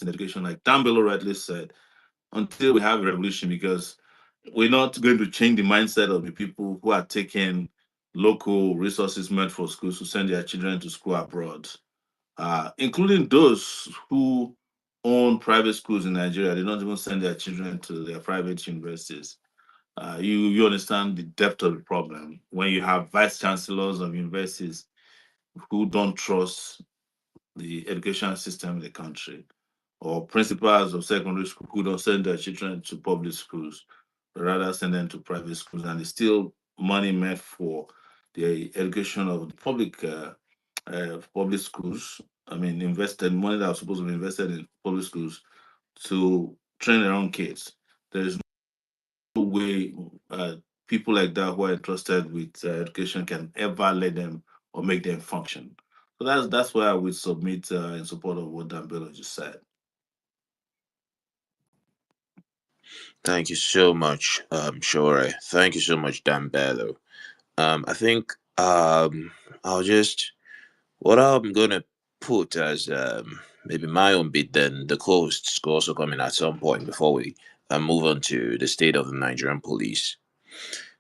in education, like Dan Bello rightly said, until we have a revolution, because we're not going to change the mindset of the people who are taking local resources meant for schools to send their children to school abroad, including those who own private schools in Nigeria. They don't even send their children to their private universities. You understand the depth of the problem when you have vice chancellors of universities who don't trust the education system in the country, or principals of secondary school who don't send their children to public schools, but rather send them to private schools, and it's still money meant for the education of the public schools. I mean, invested money that was supposed to be invested in public schools to train their own kids. There is no way people like that who are entrusted with education can ever let them or make them function. So that's why I would submit in support of what Dan Bello just said. Thank you so much, Shore. Thank you so much, Dan Bello. I think I'll just what I'm gonna put as maybe my own bit. Then the costs could also come in at some point before we move on to the state of the Nigerian police.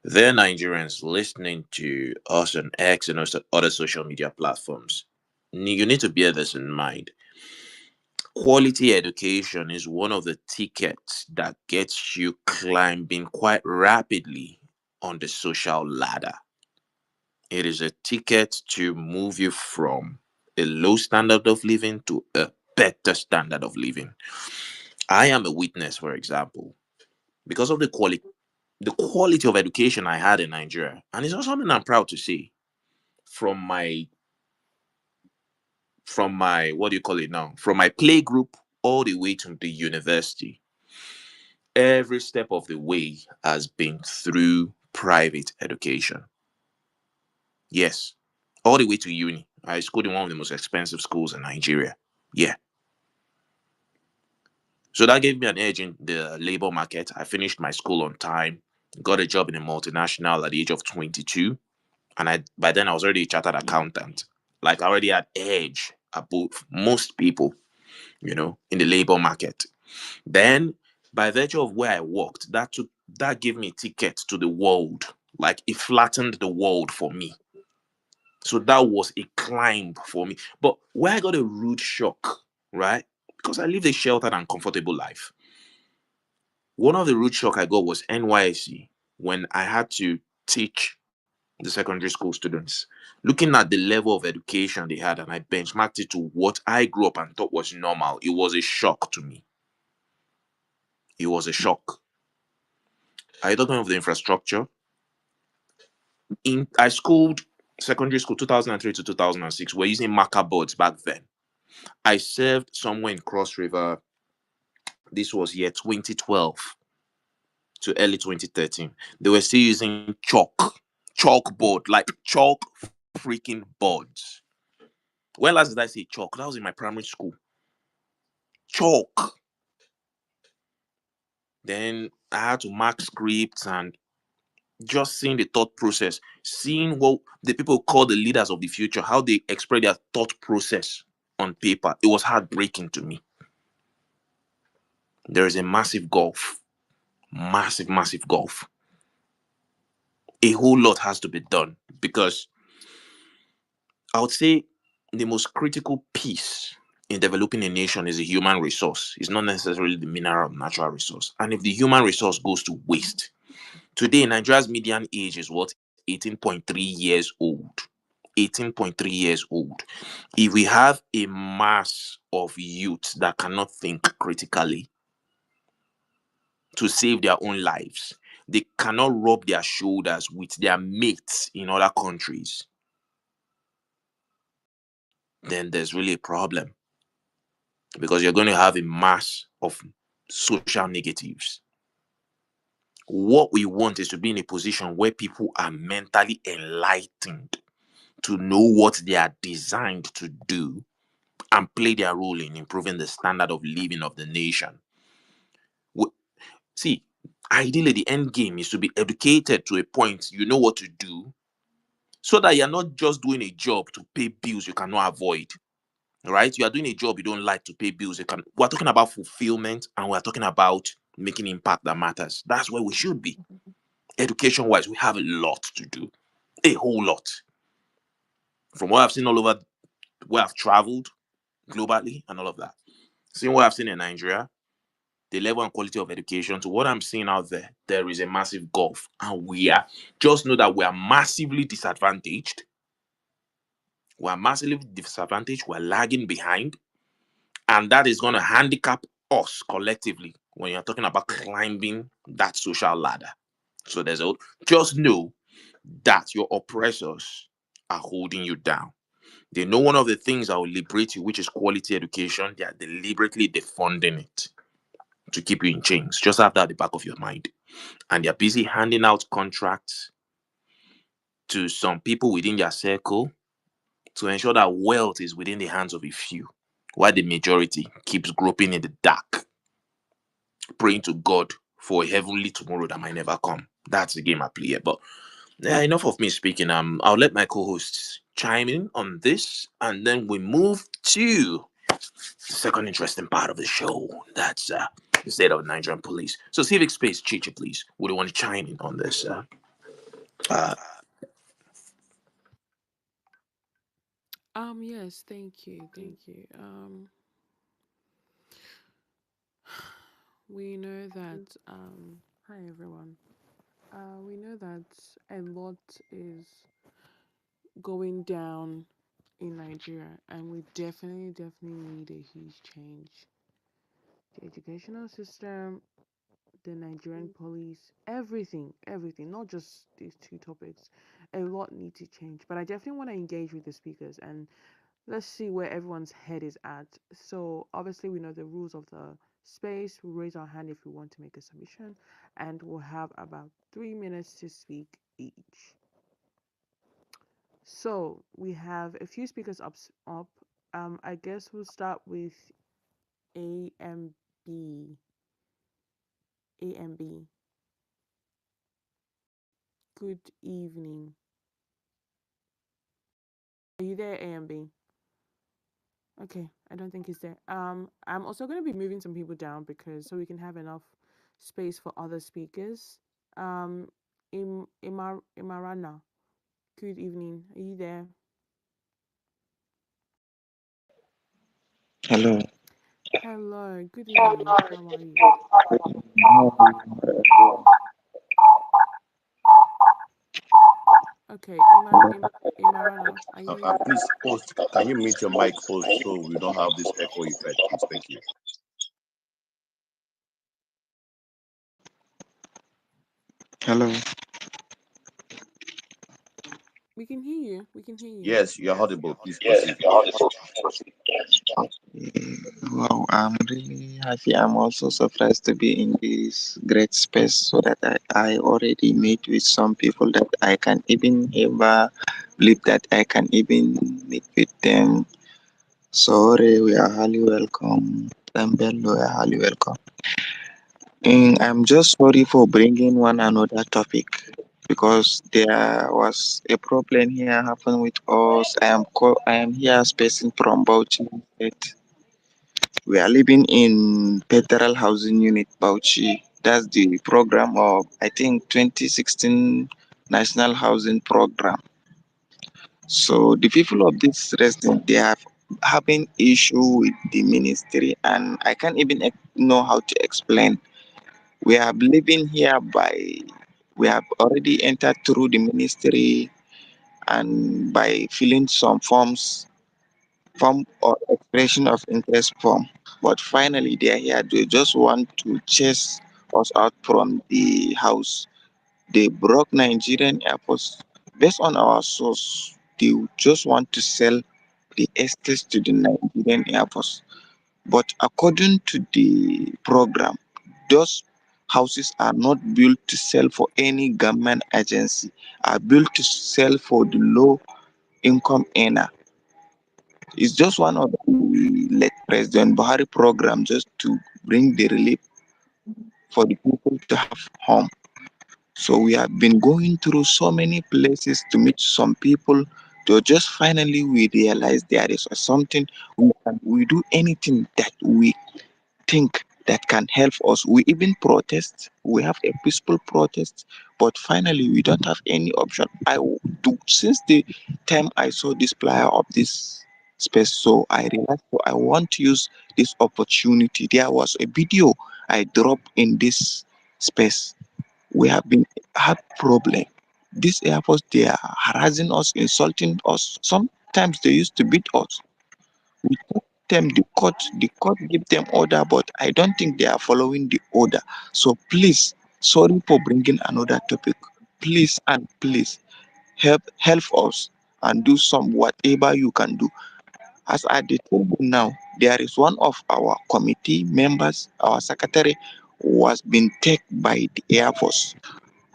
They're Nigerians listening to us on X and also other social media platforms. You need to bear this in mind. Quality education is one of the tickets that gets you climbing quite rapidly on the social ladder. It is a ticket to move you from a low standard of living to a better standard of living. I am a witness, for example, because of the quality of education I had in Nigeria, and it's not something I'm proud to say. From my what do you call it now? From my play group all the way to the university, every step of the way has been through private education. Yes, all the way to uni. I schooled in one of the most expensive schools in Nigeria. Yeah. So that gave me an edge in the labor market. I finished my school on time, got a job in a multinational at the age of 22. And by then I was already a chartered accountant. Like I already had edge above most people, in the labor market. Then, by virtue of where I worked, that gave me a ticket to the world. Like it flattened the world for me. So that was a climb for me. But where I got a rude shock, right? Because I lived a sheltered and comfortable life. One of the rude shock I got was NYSC when I had to teach the secondary school students. Looking at the level of education they had, and I benchmarked it to what I grew up and thought was normal, it was a shock to me. It was a shock. I don't know of the infrastructure. I schooled secondary school 2003 to 2006. We're using marker boards back then. I served somewhere in Cross River. This was year 2012 to early 2013. They were still using chalkboard, like chalk freaking boards. When last did I say chalk? That was in my primary school. Chalk. Then I had to mark scripts and just seeing the thought process, seeing what the people call the leaders of the future, how they express their thought process on paper. It was heartbreaking to me. There is a massive gulf, massive, massive gulf. A whole lot has to be done because I would say the most critical piece in developing a nation is a human resource. It's not necessarily the mineral or natural resource. And if the human resource goes to waste, today Nigeria's median age is what? 18.3 years old. 18.3 years old. If we have a mass of youth that cannot think critically to save their own lives, they cannot rub their shoulders with their mates in other countries, then there's really a problem because you're going to have a mass of social negatives. What we want is to be in a position where people are mentally enlightened to know what they are designed to do and play their role in improving the standard of living of the nation. See, ideally, the end game is to be educated to a point you know what to do so that you're not just doing a job to pay bills you cannot avoid. right? You are doing a job you don't like to pay bills. We're talking about fulfillment, and we're talking about making impact that matters. That's where we should be. Education wise, we have a lot to do, a whole lot. From what I've seen all over where I've traveled globally and all of that, seeing what I've seen in Nigeria, the level and quality of education to what I'm seeing out there, there is a massive gulf. And we are, just know that we are massively disadvantaged. We are massively disadvantaged. We're lagging behind. And that is going to handicap us collectively when you're talking about climbing that social ladder. So just know that your oppressors are holding you down. They know one of the things that will liberate you, which is quality education. They are deliberately defunding it to keep you in chains. Just have that at the back of your mind. And they're busy handing out contracts to some people within their circle to ensure that wealth is within the hands of a few, while the majority keeps groping in the dark, praying to God for a heavenly tomorrow that might never come. That's the game I play here. But yeah, enough of me speaking. I'll let my co-hosts chime in on this, and then we move to the second interesting part of the show. That's the state of Nigerian police. So, civic space, Chicha, please. Would you want to chime in on this? Uh, Yes, thank you, thank you. We know that, hi everyone. We know that a lot is going down in Nigeria, and we definitely need a huge change. The educational system, the Nigerian police, everything, not just these two topics. A lot need to change, but I definitely want to engage with the speakers and let's see where everyone's head is at. So obviously we know the rules of the space. We'll raise our hand if we want to make a submission, and we'll have about 3 minutes to speak each. So we have a few speakers up. I guess we'll start with A and B. A and B. Good evening. Are you there, A and B? Okay, I don't think he's there. I'm also going to be moving some people down because so we can have enough space for other speakers. Um, Imarana, good evening. Are you there? Hello. Hello, good evening. How are you? Okay, Imarana, are you? Please, host, can you mute your mic, host, so we don't have this echo effect, please? Thank you. Hello. We can hear you. We can hear you. Yes, you're audible. Please proceed. Wow, I'm really happy. I'm also surprised to be in this great space so that I already meet with some people that I can even ever believe that I can even meet with them. Sorry, we are highly welcome. Bello, we are highly welcome. I'm just sorry for bringing one another topic because there was a problem here happen with us. I am here spacing from Bauchi State. We are living in Federal Housing Unit Bauchi. That's the program of I think 2016 National Housing Program. So the people of this resident they have having issue with the ministry, and I can't even know how to explain. We are living here by we have already entered through the ministry and by filling some form or expression of interest form. But finally they are here. They just want to chase us out from the house. They broke Nigerian airports. Based on our source, they just want to sell the estates to the Nigerian airports. But according to the program, those houses are not built to sell for any government agency, are built to sell for the low income earner. It's just one of the late President Buhari program just to bring the relief for the people to have home. So we have been going through so many places to meet some people So just finally we realize there is something we do anything that we think that can help us. We even protest. We have a peaceful protest, but finally we don't have any option. Do since the time I saw this flyer of this space, so I realized I want to use this opportunity. There was a video I dropped in this space. We have been had problem. This Air Force, they are harassing us, insulting us. Sometimes they used to beat us. We tell them the court give them order, but I don't think they are following the order. So please, sorry for bringing another topic. Please and please help us and do some whatever you can do. As at the table now, there is one of our committee members, our secretary, was being taken by the Air Force.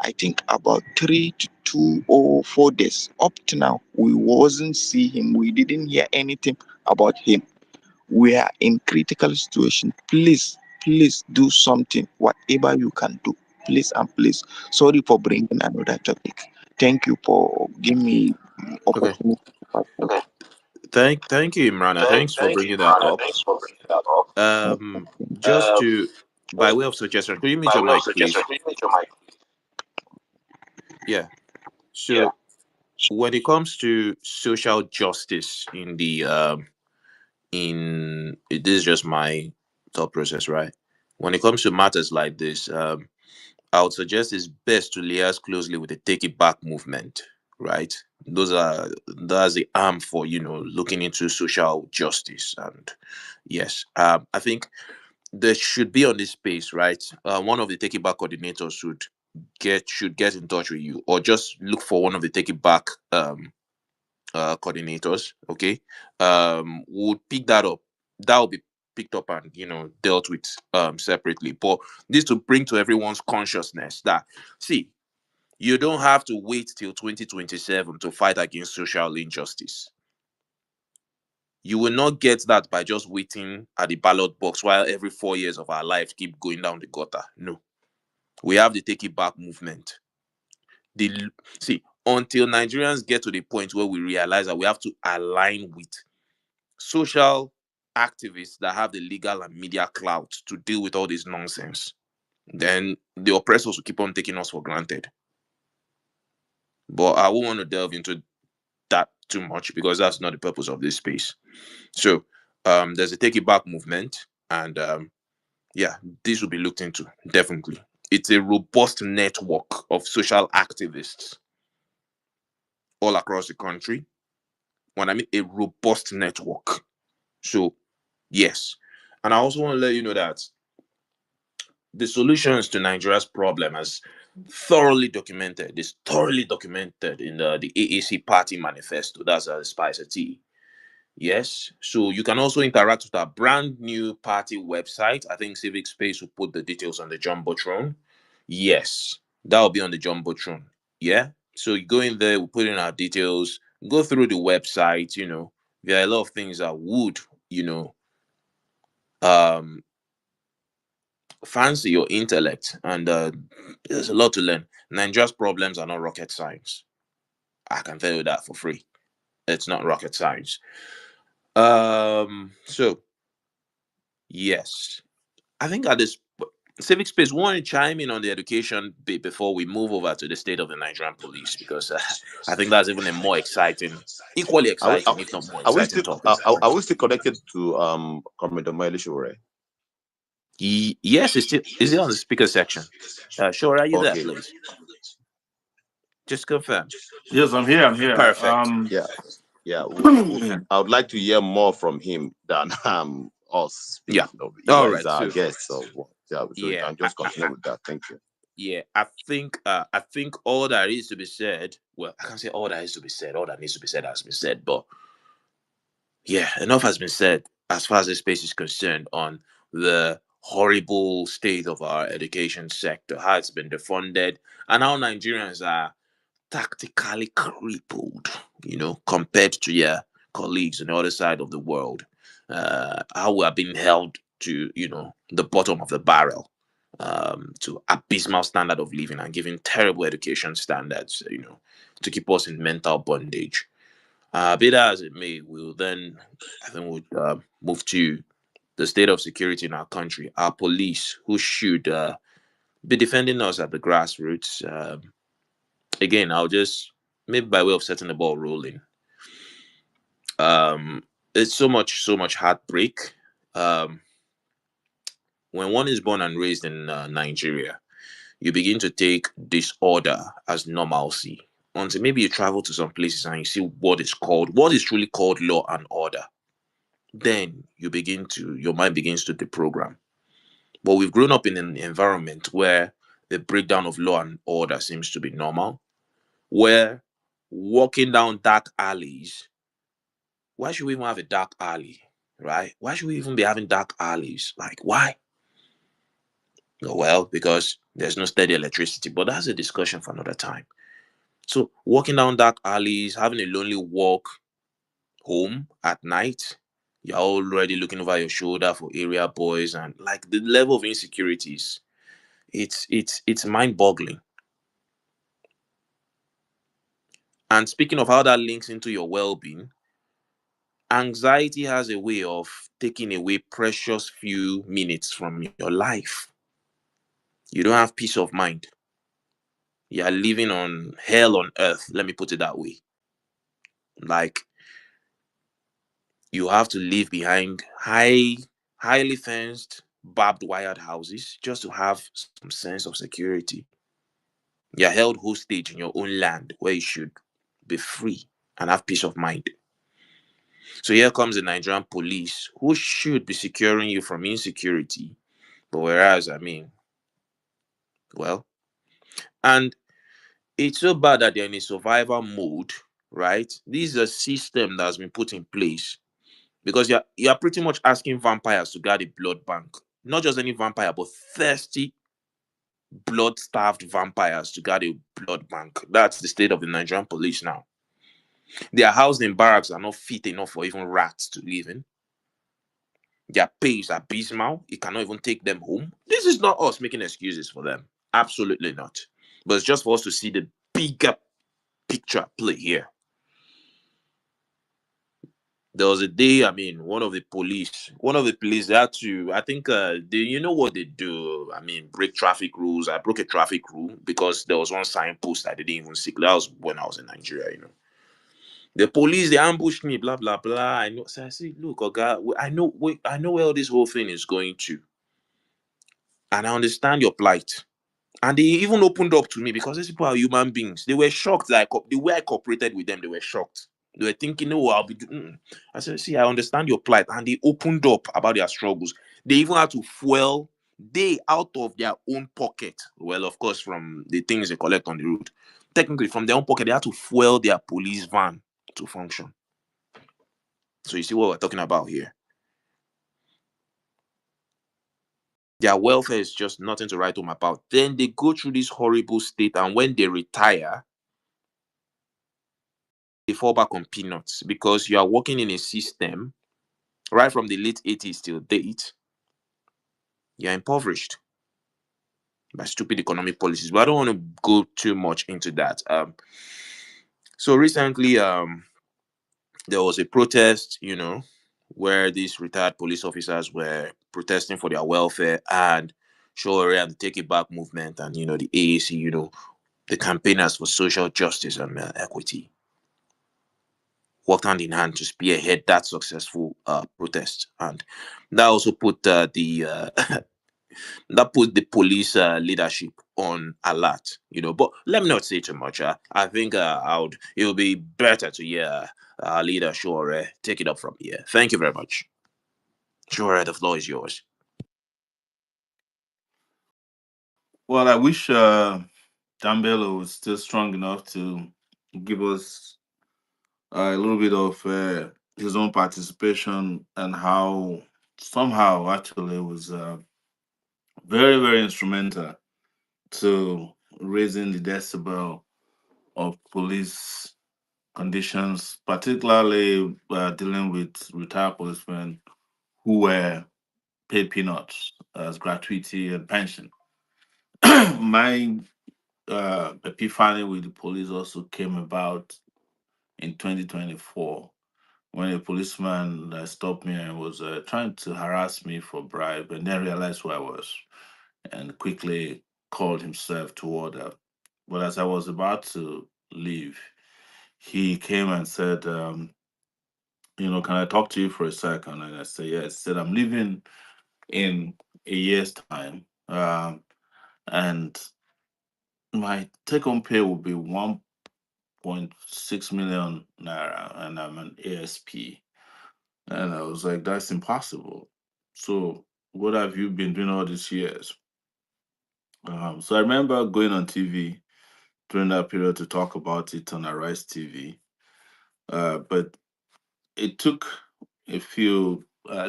I think about 3 to 2 or 4 days. Up to now, we wasn't see him. We didn't hear anything about him. We are in critical situation. Please do something, whatever you can do. Please and please. Sorry for bringing another topic. Thank you for giving me Okay. opportunity to pass through. Thank you, Imrana. Thanks for bringing that up. Um, just to by way of suggestion, could you mute your mic, please? Yeah. So when it comes to social justice in the in this is just my thought process, right? When it comes to matters like this, I would suggest it's best to liaise closely with the Take It Back movement, right? That's the arm for looking into social justice, and yes, I think there should be on this space, right? One of the Take It Back coordinators should get in touch with you, or just look for one of the Take It Back coordinators. Okay, would pick that up. That will be picked up and dealt with separately. But this to bring to everyone's consciousness that, see, you don't have to wait till 2027 to fight against social injustice. You will not get that by just waiting at the ballot box while every 4 years of our life keep going down the gutter. No, we have the Take It Back movement. The See, until Nigerians get to the point where we realize that we have to align with social activists that have the legal and media clout to deal with all this nonsense, then the oppressors will keep on taking us for granted. But I won't want to delve into that too much because that's not the purpose of this space. So there's a Take It Back movement, and yeah, this will be looked into definitely. It's a robust network of social activists all across the country. When I mean a robust network, so yes, and I also want to let you know that the solutions to Nigeria's problem is thoroughly documented. It's thoroughly documented in the AAC party manifesto. That's a Spicer Tea. Yes. So you can also interact with our brand new party website. I think Civic Space will put the details on the Jumbotron. Yes. That will be on the Jumbotron. Yeah. So you go in there, we put in our details, go through the website, there are a lot of things that would, you know, um fancy your intellect, and there's a lot to learn. Nigeria's problems are not rocket science. I can tell you that for free. It's not rocket science. So yes, I think at this civic space, we want to chime in on the education bit before we move over to the state of the Nigerian police, because I think that's even a more exciting, equally Are we, are, exciting, if not more are we exciting still topic. are we still connected to Comrade Omoyele Sowore? Yes, is it on the speaker section? Sure, are you there, Okay. please? Just confirm. Yes, I'm here. I'm here. Perfect. Yeah. Yeah. Yeah. I would like to hear more from him than us Yeah. speaking of. All He's right. our So guest, so yeah. So you yeah, can just continue with that. Thank you. yeah, I think all that is to be said. Well, I can't say all that is to be said. All that needs to be said has been said. But yeah, enough has been said as far as this space is concerned on the horrible state of our education sector, how it's been defunded, and how Nigerians are tactically crippled, compared to your colleagues on the other side of the world. How we are being held to, the bottom of the barrel, to abysmal standard of living and giving terrible education standards, to keep us in mental bondage. Be that as it may, we'll then, I think, we'll move to the state of security in our country. Our police, who should be defending us at the grassroots. Again, I'll just, maybe by way of setting the ball rolling. Um, it's so much heartbreak. Um, when one is born and raised in Nigeria, you begin to take disorder as normalcy. Until maybe you travel to some places and you see what is truly called law and order. Then your mind begins to deprogram. But we've grown up in an environment where the breakdown of law and order seems to be normal, where walking down dark alleys, why should we even have a dark alley? Right? Why should we even be having dark alleys? Like, why? Oh, well, because there's no steady electricity, but that's a discussion for another time. So, walking down dark alleys, having a lonely walk home at night, you're already looking over your shoulder for area boys, and like the level of insecurities, it's mind-boggling. And speaking of how that links into your well-being, anxiety has a way of taking away precious few minutes from your life. You don't have peace of mind. You are living on hell on earth, let me put it that way. Like, you have to leave behind highly fenced, barbed wired houses just to have some sense of security. You're held hostage in your own land where you should be free and have peace of mind. So here comes the Nigerian police who should be securing you from insecurity. But whereas, I mean, well, and it's so bad that they're in a survival mode, right? This is a system that has been put in place because you're pretty much asking vampires to guard a blood bank. Not just any vampire, but thirsty, blood-starved vampires to guard a blood bank. That's the state of the Nigerian police now. They are housed in barracks that are not fit enough for even rats to live in. Their pay is abysmal. It cannot even take them home. This is not us making excuses for them. Absolutely not. But it's just for us to see the bigger picture at play here. There was a day, I mean, one of the police, they had to, I think, you know what they do? I mean, break traffic rules. I broke a traffic rule because there was one signpost I didn't even see. That was when I was in Nigeria, you know. The police, they ambushed me, blah, blah, blah. I know. So I said, look, Oga, I know where all this whole thing is going to. And I understand your plight. And they even opened up to me because these people are human beings. They were shocked that the way I cooperated with them, they were shocked. They were thinking, "Oh, I'll be." I said, "See, I understand your plight," and they opened up about their struggles. They even had to fuel they out of their own pocket. Well, of course, from the things they collect on the road. Technically, from their own pocket, they had to fuel their police van to function. So you see what we're talking about here. Their welfare is just nothing to write home about. Then they go through this horrible state, and when they retire, they fall back on peanuts because you are working in a system right from the late 80s till date. You're impoverished by stupid economic policies. But I don't want to go too much into that. So recently, there was a protest, you know, where these retired police officers were protesting for their welfare, and Sowore and the Take It Back movement and, you know, the AAC, you know, the campaigners for social justice and equity worked hand in hand to spearhead that successful protest, and that also put that put the police leadership on alert, you know. But let me not say too much. I think it would be better to hear our leader Sure take it up from here. Thank you very much. Sure, the floor is yours. Well, I wish Bello was still strong enough to give us a little bit of his own participation and how somehow actually was very, very instrumental to raising the decibel of police conditions, particularly dealing with retired policemen who were paid peanuts as gratuity and pension. My epiphany with the police also came about in 2024 when a policeman stopped me and was trying to harass me for bribe, and then realized who I was and quickly called himself to order. But as I was about to leave, he came and said, can I talk to you for a second? And I said, yes. He said, I'm leaving in a year's time. And my take home pay will be 1.6 million naira, and I'm an ASP. And I was like, that's impossible. So, what have you been doing all these years? So, I remember going on TV during that period to talk about it on Arise TV. But it took a few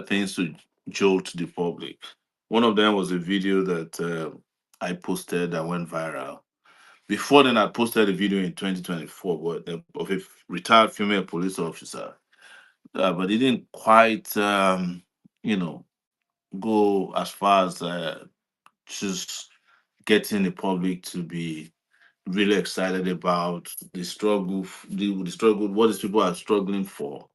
things to jolt the public. One of them was a video that I posted that went viral. Before then, I posted a video in 2024 of a retired female police officer, but it didn't quite, you know, go as far as just getting the public to be really excited about the struggle, the struggle, what these people are struggling for.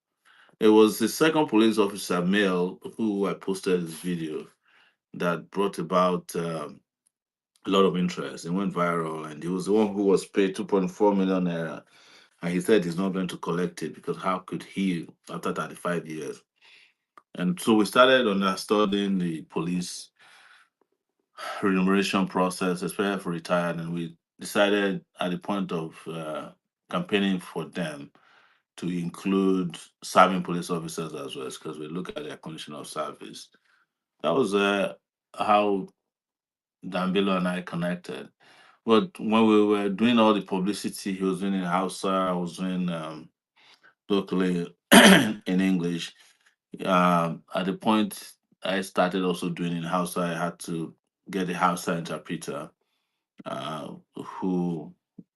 It was the second police officer, male, who I posted this video that brought about a lot of interest. It went viral, and he was the one who was paid 2.4 million naira. And he said he's not going to collect it because how could he after 35 years? And so we started understanding the police remuneration process, especially for retired, and we decided at the point of campaigning for them to include serving police officers as well, because we look at their condition of service. That was how Dambilo and I connected. But when we were doing all the publicity, he was doing in Hausa, I was doing locally in English. At the point I started also doing in Hausa, I had to get a Hausa interpreter who,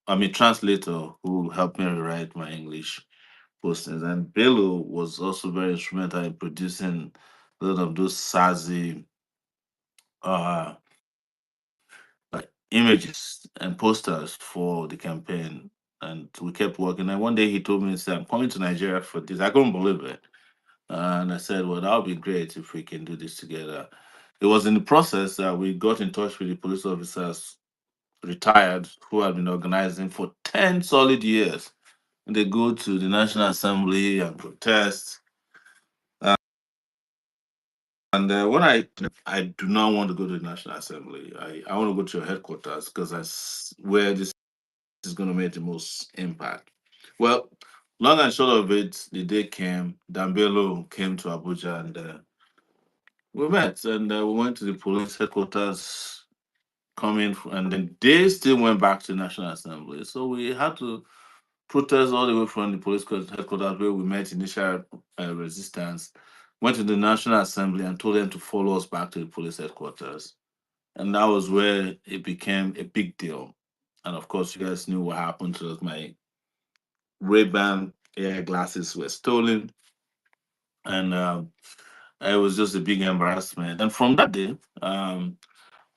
I mean, translator who helped me write my English postings. And Bello was also very instrumental in producing a lot of those SASI uh, like images and posters for the campaign. And we kept working. And one day he told me, he said, I'm coming to Nigeria for this. I couldn't believe it. And I said, well, that would be great if we can do this together. It was in the process that we got in touch with the police officers retired who had been organizing for 10 solid years. And they go to the National Assembly and protest. And when I do not want to go to the National Assembly, I want to go to your headquarters because that's where this is going to make the most impact. Well, long and short of it, the day came. Dambelo came to Abuja and we met and we went to the police headquarters and then they still went back to the National Assembly. So we had to protest all the way from the police headquarters where we met initial resistance, went to the National Assembly and told them to follow us back to the police headquarters. And that was where it became a big deal. And of course, you guys knew what happened to us. My Ray-Ban AR glasses were stolen, and it was just a big embarrassment. And from that day,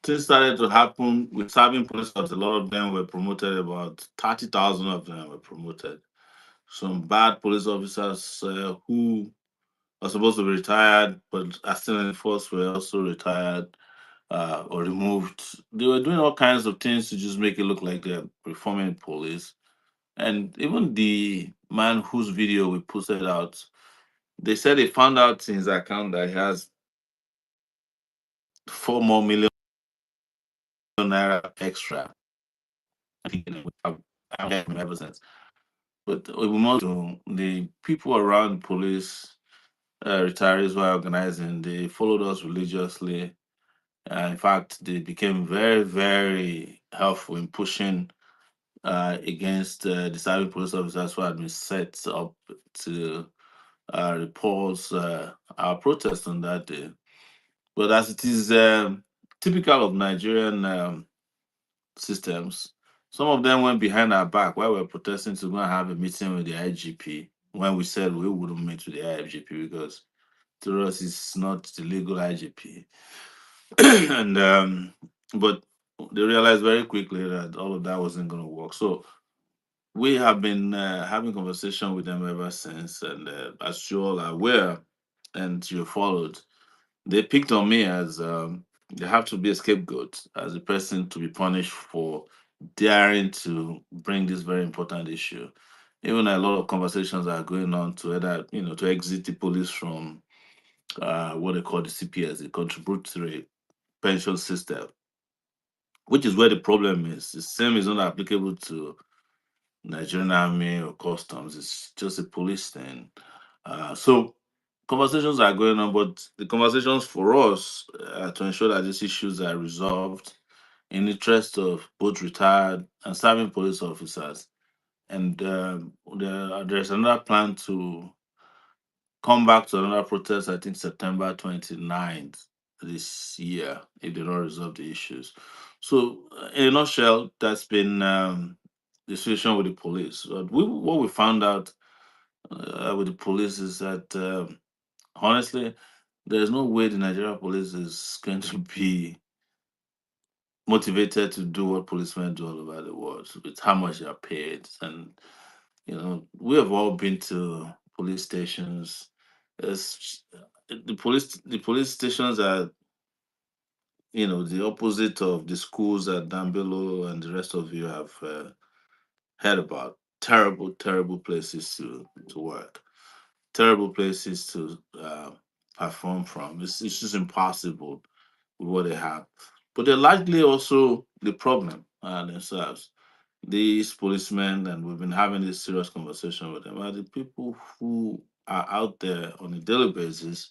things started to happen with serving police officers. A lot of them were promoted. About 30,000 of them were promoted. Some bad police officers who are supposed to be retired but are still in the force were also retired or removed. They were doing all kinds of things to just make it look like they're reforming police. And even the man whose video we posted out, they said they found out in his account that he has 4 more million naira extra. I've had him ever since. But we must do the people around police retirees who are organizing, they followed us religiously. In fact, they became very, very helpful in pushing against the serving police officers who had been set up to repulse our protest on that day. But as it is typical of Nigerian systems, some of them went behind our back while we were protesting to go and have a meeting with the IGP when we said we wouldn't meet with the IGP because to us it's not the legal IGP. And but they realized very quickly that all of that wasn't going to work. So we have been having conversation with them ever since, and as you all are aware, and you followed, they picked on me as they have to be a scapegoat, as a person to be punished for daring to bring this very important issue. Even a lot of conversations are going on to either, to exit the police from what they call the CPS, the contributory pension system, which is where the problem is. The same is not applicable to Nigerian Army or Customs. It's just a police thing. So conversations are going on, but the conversations for us to ensure that these issues are resolved in the interest of both retired and serving police officers. And there's another plan to come back to another protest, I think September 29th this year, if they don't resolve the issues. So, in a nutshell, that's been the situation with the police. What we found out with the police is that, honestly, there's no way the Nigerian police is going to be motivated to do what policemen do all over the world with how much they are paid. And we have all been to police stations. It's, the police stations are the opposite of the schools that Bello and the rest of you have heard about. Terrible, terrible places to work. Terrible places to perform from. It's just impossible with what they have. But they're largely also the problem themselves. These policemen, and we've been having this serious conversation with them, are the people who are out there on a daily basis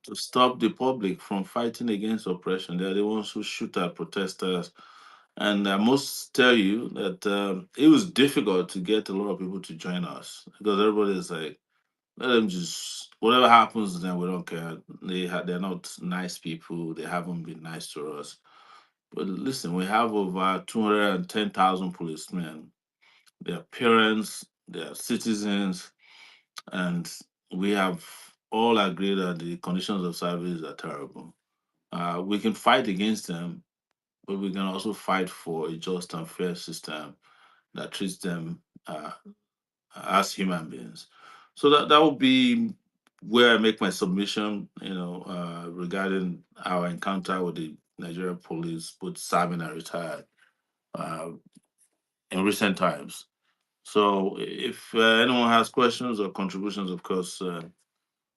to stop the public from fighting against oppression. They're the ones who shoot at protesters. And I must tell you that it was difficult to get a lot of people to join us because everybody is like, let them just whatever happens to them, we don't care. They're not nice people. They haven't been nice to us. But listen, we have over 210,000 policemen. Their parents, their citizens, and we have all agreed that the conditions of service are terrible. We can fight against them, but we can also fight for a just and fair system that treats them as human beings. So that would be where I make my submission, regarding our encounter with the Nigerian police, both serving and retired, uh, in recent times. So if anyone has questions or contributions, of course,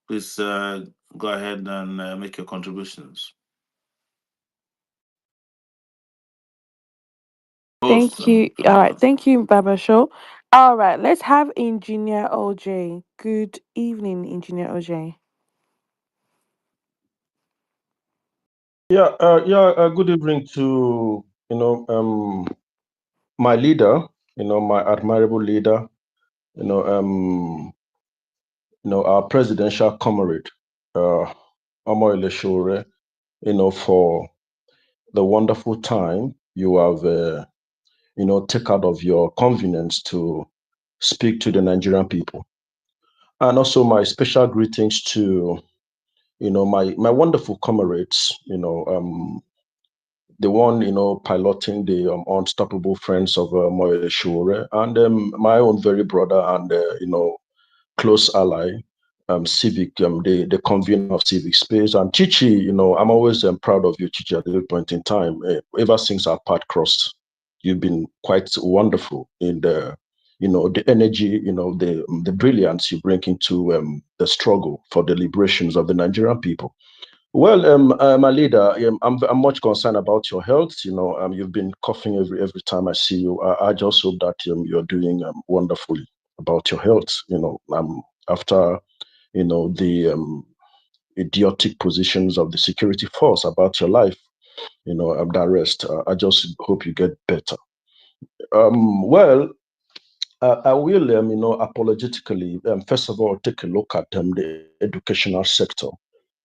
please go ahead and make your contributions. Host, Thank you. All right. Thank you, Baba Show. All right. Let's have Engineer OJ. Good evening, Engineer OJ. Good evening to my leader, my admirable leader, you know, um, our presidential comrade, uh, Omoyele Sowore, for the wonderful time you have, take out of your convenience to speak to the Nigerian people, and also my special greetings to, my wonderful comrades, the one piloting the unstoppable friends of Moyle Shure, and my own very brother and close ally, civic the convener of civic space, and Chichi. I'm always proud of you, Chichi, at every point in time. Ever since our path crossed, you've been quite wonderful in the energy, the brilliance you bring into the struggle for the liberations of the Nigerian people. Well, my leader, I'm much concerned about your health. You've been coughing every time I see you. I just hope that you're doing wonderfully about your health. After the idiotic positions of the security force about your life, that rest. I just hope you get better. Well, I will, apologetically, first of all, take a look at the educational sector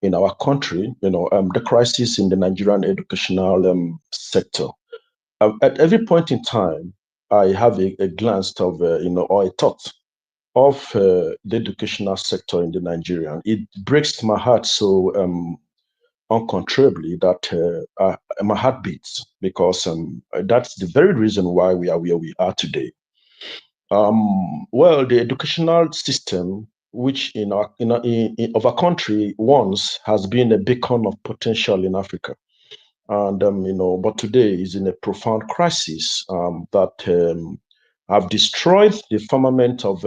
in our country, the crisis in the Nigerian educational sector. At every point in time, I have a glance of, or a thought of the educational sector in the Nigerian. It breaks my heart so uncontrollably that my heart beats because that's the very reason why we are where we are today. Well, the educational system, which of our country once has been a beacon of potential in Africa, and but today is in a profound crisis that have destroyed the firmament of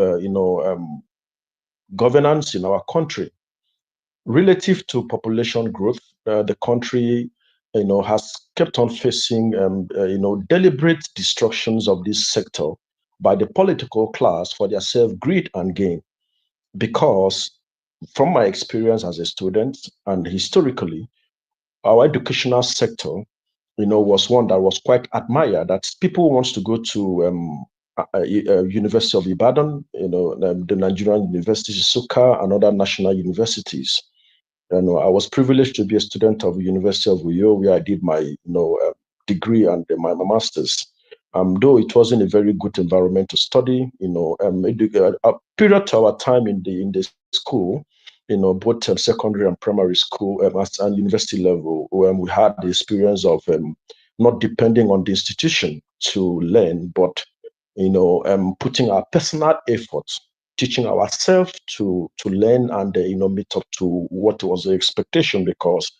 governance in our country. Relative to population growth, the country, has kept on facing, deliberate destructions of this sector by the political class for their self-greed and gain. Because from my experience as a student and historically, our educational sector, was one that was quite admired. That people wants to go to University of Ibadan, the Nigerian University, Suka, and other national universities. I was privileged to be a student of the University of Uyo, where I did my degree and my master's. Though it wasn't a very good environment to study, a period to our time in the school, both secondary and primary school and university level, when we had the experience of not depending on the institution to learn, but putting our personal efforts, teaching ourselves to learn and meet up to what was the expectation, because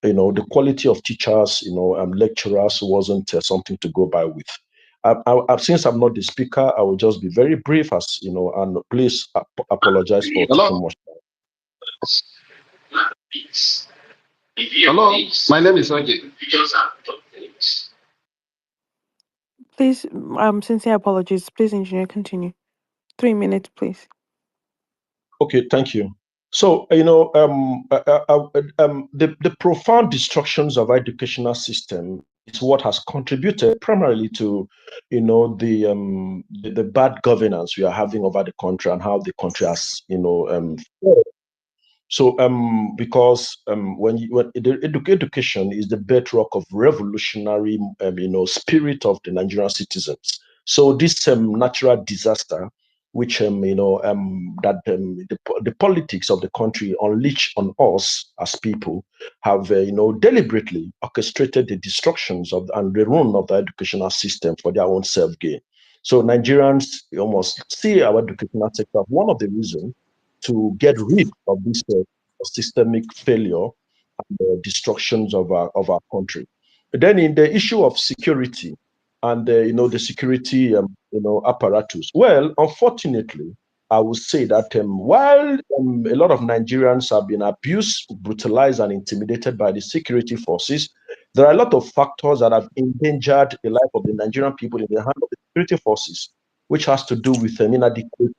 the quality of teachers, lecturers wasn't something to go by with. Since I'm not the speaker, I will just be very brief, as and please apologize for taking Hello. much. Hello. My name is Oji. Please, sincere apologies. Please, engineer, continue. 3 minutes, please. Okay, thank you. So, the profound destructions of our educational system is what has contributed primarily to, the bad governance we are having over the country and how the country has, so, because when education is the bedrock of revolutionary, spirit of the Nigerian citizens. So this natural disaster, which that the politics of the country unleash on us as people, have deliberately orchestrated the destructions of and the ruin of the educational system for their own self gain. So Nigerians almost see our educational sector as one of the reasons to get rid of this systemic failure and destructions of our country. Then in the issue of security and the security apparatus, well, unfortunately, I would say that while a lot of Nigerians have been abused, brutalized, and intimidated by the security forces, there are a lot of factors that have endangered the life of the Nigerian people in the hand of the security forces, which has to do with an inadequate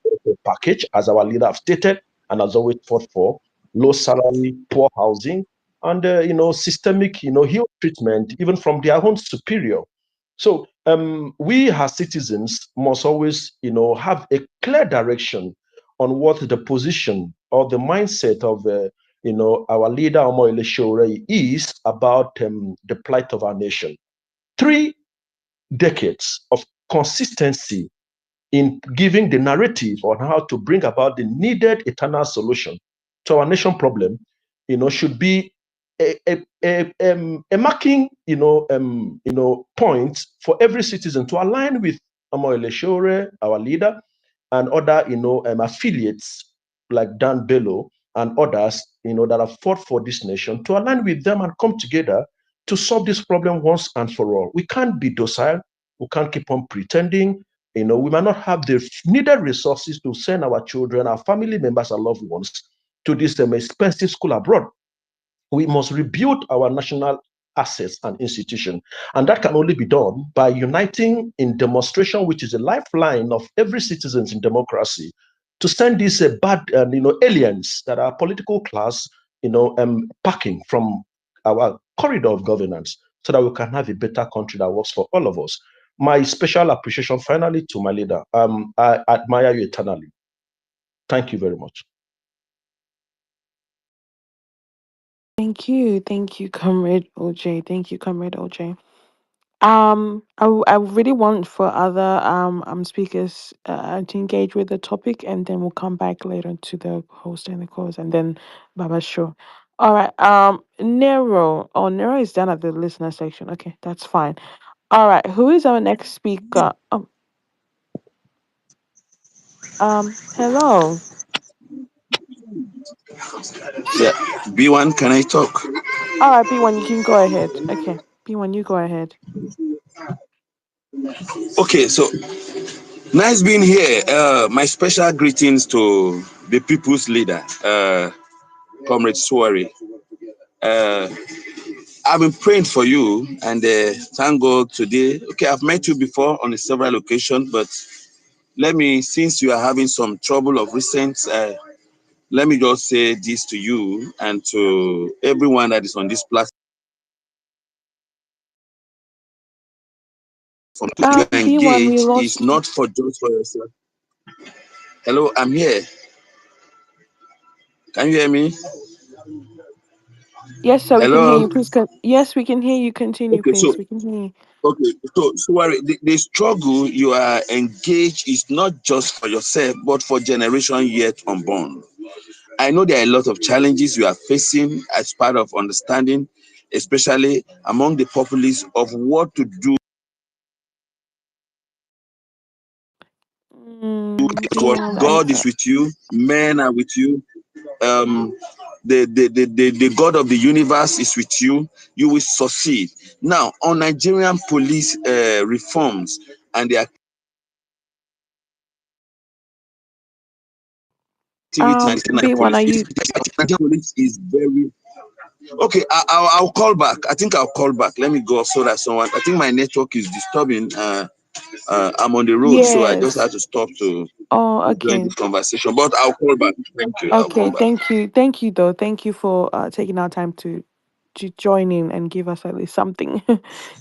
package, as our leader have stated and has always fought for, low salary, poor housing, and systemic ill treatment even from their own superior. So we as citizens must always have a clear direction on what the position or the mindset of our leader Omoyele Sowore is about the plight of our nation. 3 decades of consistency in giving the narrative on how to bring about the needed eternal solution to our nation problem, should be a marking, point for every citizen to align with Omoyele Sowore, our leader, and other, affiliates like Dan Bello and others, that have fought for this nation, to align with them and come together to solve this problem once and for all. We can't be docile. We can't keep on pretending. We might not have the needed resources to send our children, our family members, our loved ones to this expensive school abroad. We must rebuild our national assets and institution. And that can only be done by uniting in demonstration, which is a lifeline of every citizen in democracy, to send these bad aliens that are political class, packing from our corridor of governance, so that we can have a better country that works for all of us. My special appreciation finally to my leader. I admire you eternally. Thank you very much. Thank you, Comrade OJ. Thank you, Comrade OJ. I really want for other speakers to engage with the topic, and then we'll come back later to the host and the close, and then Baba show. All right. Nero. Oh, Nero is done at the listener section. Okay, that's fine. All right. Who is our next speaker? Hello. Yeah, B1, can I talk? All right, B1, you can go ahead. Okay, B1, you go ahead. Okay, so nice being here. My special greetings to the people's leader, Comrade Sowore. Uh, I've been praying for you, and thank God today. Okay, I've met you before on a several occasions, but let me, since you are having some trouble of recent, let me just say this to you and to everyone that is on this platform. You B1, we engage is lost you. not for just for yourself. Hello, I'm here. Can you hear me? Yes, sir, we can hear Hello. you. Please, yes, we can hear you. Continue, Okay, so please. We can hear you. sorry, the struggle you are engaged is not just for yourself, but for generation yet unborn. I know there are a lot of challenges you are facing as part of understanding, especially among the populace, of what to do. God, B1, God is with you, men are with you. Um, the God of the universe is with you. You will succeed. Now, on Nigerian police reforms and the activity and Nigerian B1, are police, you? Nigerian police is very okay. I'll call back. I think I'll call back. Let me go so that someone. I think my network is disturbing. I'm on the road, so I just Yes. had to stop Oh, to join okay. this conversation. But I'll call back. Thank you. I'll Okay, come back. thank you. Thank you, though. Thank you for taking our time to join in and give us at least something.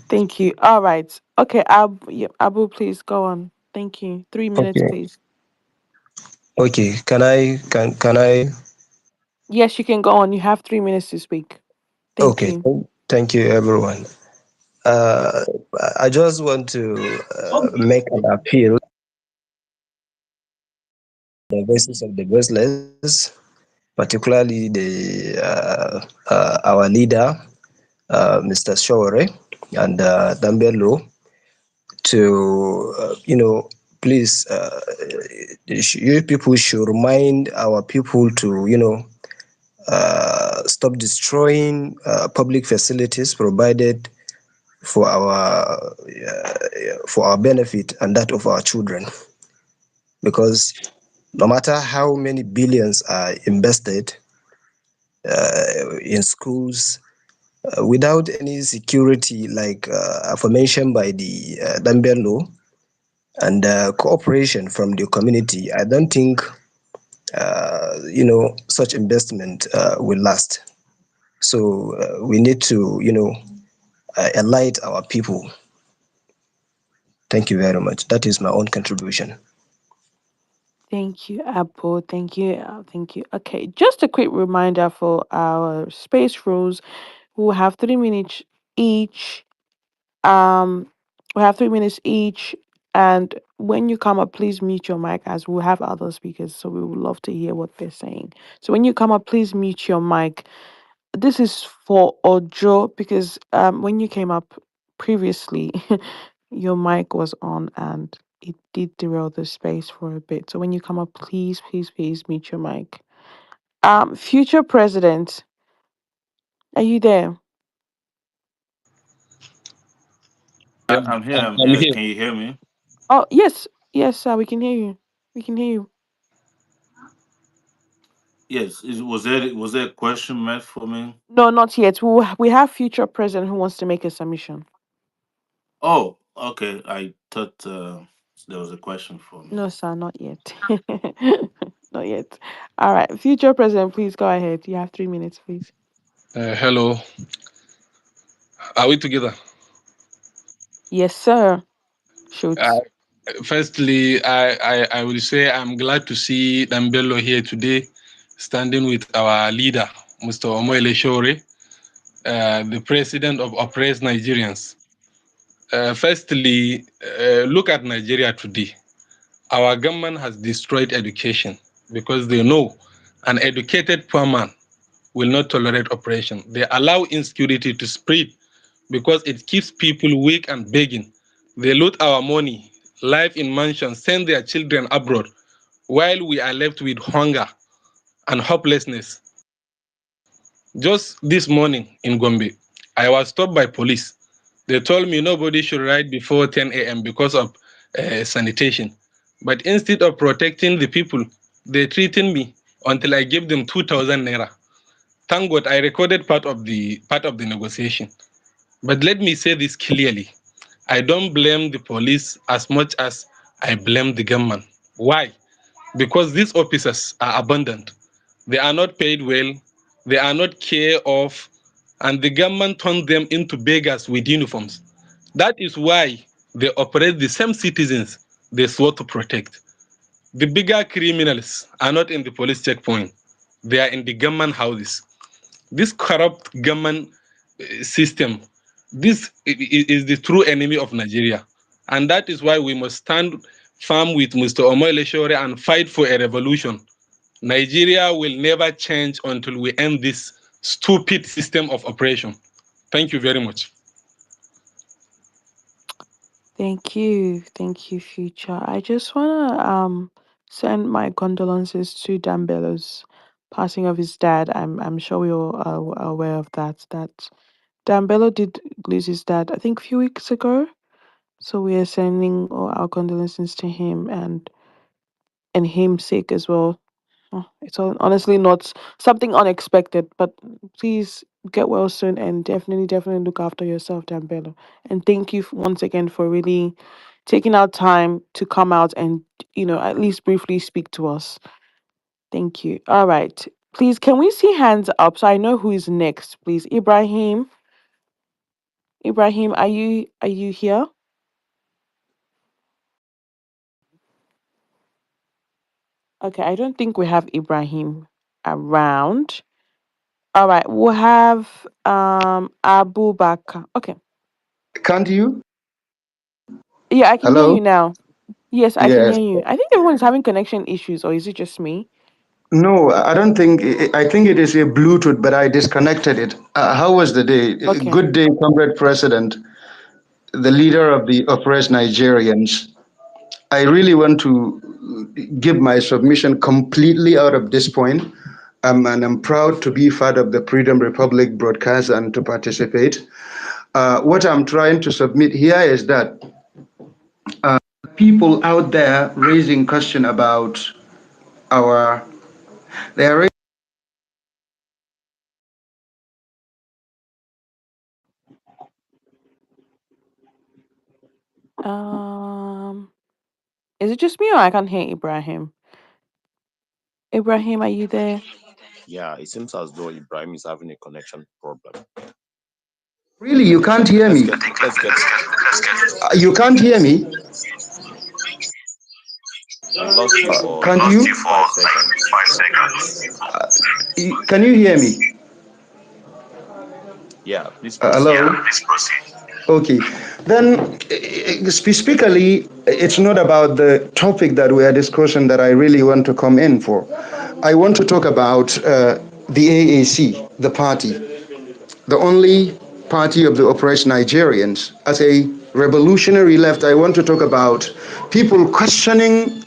Thank you. All right. Okay, Abu, please go on. Thank you. 3 minutes, Okay, please. okay. Can I? Yes, you can go on. You have 3 minutes to speak. Thank Okay, you. thank you, everyone. Uh, I just want to make an appeal to the voices of the voiceless, particularly our leader, Mr. Shore and Dambello, to please, you people should remind our people to stop destroying public facilities provided for our benefit and that of our children, because no matter how many billions are invested in schools, without any security, like affirmation by the Dambian law, and cooperation from the community, I don't think such investment will last. So we need to enlighten our people. Thank you very much. That is my own contribution. Thank you, Apple. Thank you. Thank you. Okay, just a quick reminder for our space rules. We'll have 3 minutes each. Um, we have 3 minutes each. And when you come up, please mute your mic as we'll have other speakers. So we would love to hear what they're saying. So when you come up, please mute your mic. This is for Ojo because when you came up previously, your mic was on and it did derail the space for a bit. So when you come up, please, please, please mute your mic. Future president, are you there? Yeah, I'm here. I'm I'm here. here. Can you hear me? Oh yes, yes, we can hear you. We can hear you. Yes. Was there a question meant for me? No, not yet. We have future president who wants to make a submission. Oh, okay. I thought there was a question for me. No, sir, not yet. Not yet. All right, future president, please go ahead. You have 3 minutes, please. Hello. Are we together? Yes, sir. Uh, Shoot. Firstly, I will say I'm glad to see Dambello here today, standing with our leader, Mr. Omoyele Sowore, the president of oppressed Nigerians. Firstly, look at Nigeria today. Our government has destroyed education because they know an educated poor man will not tolerate oppression. They allow insecurity to spread because it keeps people weak and begging. They loot our money, live in mansions, send their children abroad while we are left with hunger and hopelessness. Just this morning in Gombe, I was stopped by police. They told me nobody should ride before 10 a.m. because of sanitation. But instead of protecting the people, they treated me until I gave them 2,000 naira. Thank God I recorded part of the negotiation. But let me say this clearly. I don't blame the police as much as I blame the government. Why? Because these officers are abundant. They are not paid well, they are not care of, and the government turned them into beggars with uniforms. That is why they operate the same citizens they swore to protect. The bigger criminals are not in the police checkpoint, they are in the government houses. This corrupt government system, this is the true enemy of Nigeria. And that is why we must stand firm with Mr. Omoyele Sowore and fight for a revolution. Nigeria will never change until we end this stupid system of operation. Thank you very much. Thank you, Future. I just wanna send my condolences to Dan Bello's passing of his dad. I'm sure we all are aware of that. That Dan Bello did lose his dad, I think, a few weeks ago. So we are sending all our condolences to him and him sake as well. Oh, it's honestly not something unexpected, but please get well soon and definitely look after yourself, Dambello. And thank you once again for really taking out time to come out and, at least briefly speak to us. Thank you. All right. Please, can we see hands up so I know who is next, please? Ibrahim. Ibrahim, are you here? Okay, I don't think we have Ibrahim around. All right, we'll have Abu Bakr. Okay. Can't you? Yeah, I can hear you Hello? now. Yes, I can Yes. hear you. I think everyone's having connection issues, or is it just me? No, I don't think, I think it is a Bluetooth, but I disconnected it. How was the day? Okay. Good day, Comrade President, the leader of the oppressed Nigerians. I really want to give my submission completely out of this point. And I'm proud to be part of the Freedom Republic broadcast and to participate. What I'm trying to submit here is that people out there raising question about our, they are Um, is it just me or I can't hear Ibrahim? Ibrahim, are you there? Yeah, it seems as though Ibrahim is having a connection problem. really, you can't hear Let's me. get let's get You can't hear me. we lost you for Can't like you? 5 seconds. Can you hear me? Yeah, please Hello? proceed. Okay. Then, specifically, it's not about the topic that we are discussing that I really want to come in for. I want to talk about the AAC, the party, the only party of the oppressed Nigerians. As a revolutionary left, I want to talk about people questioning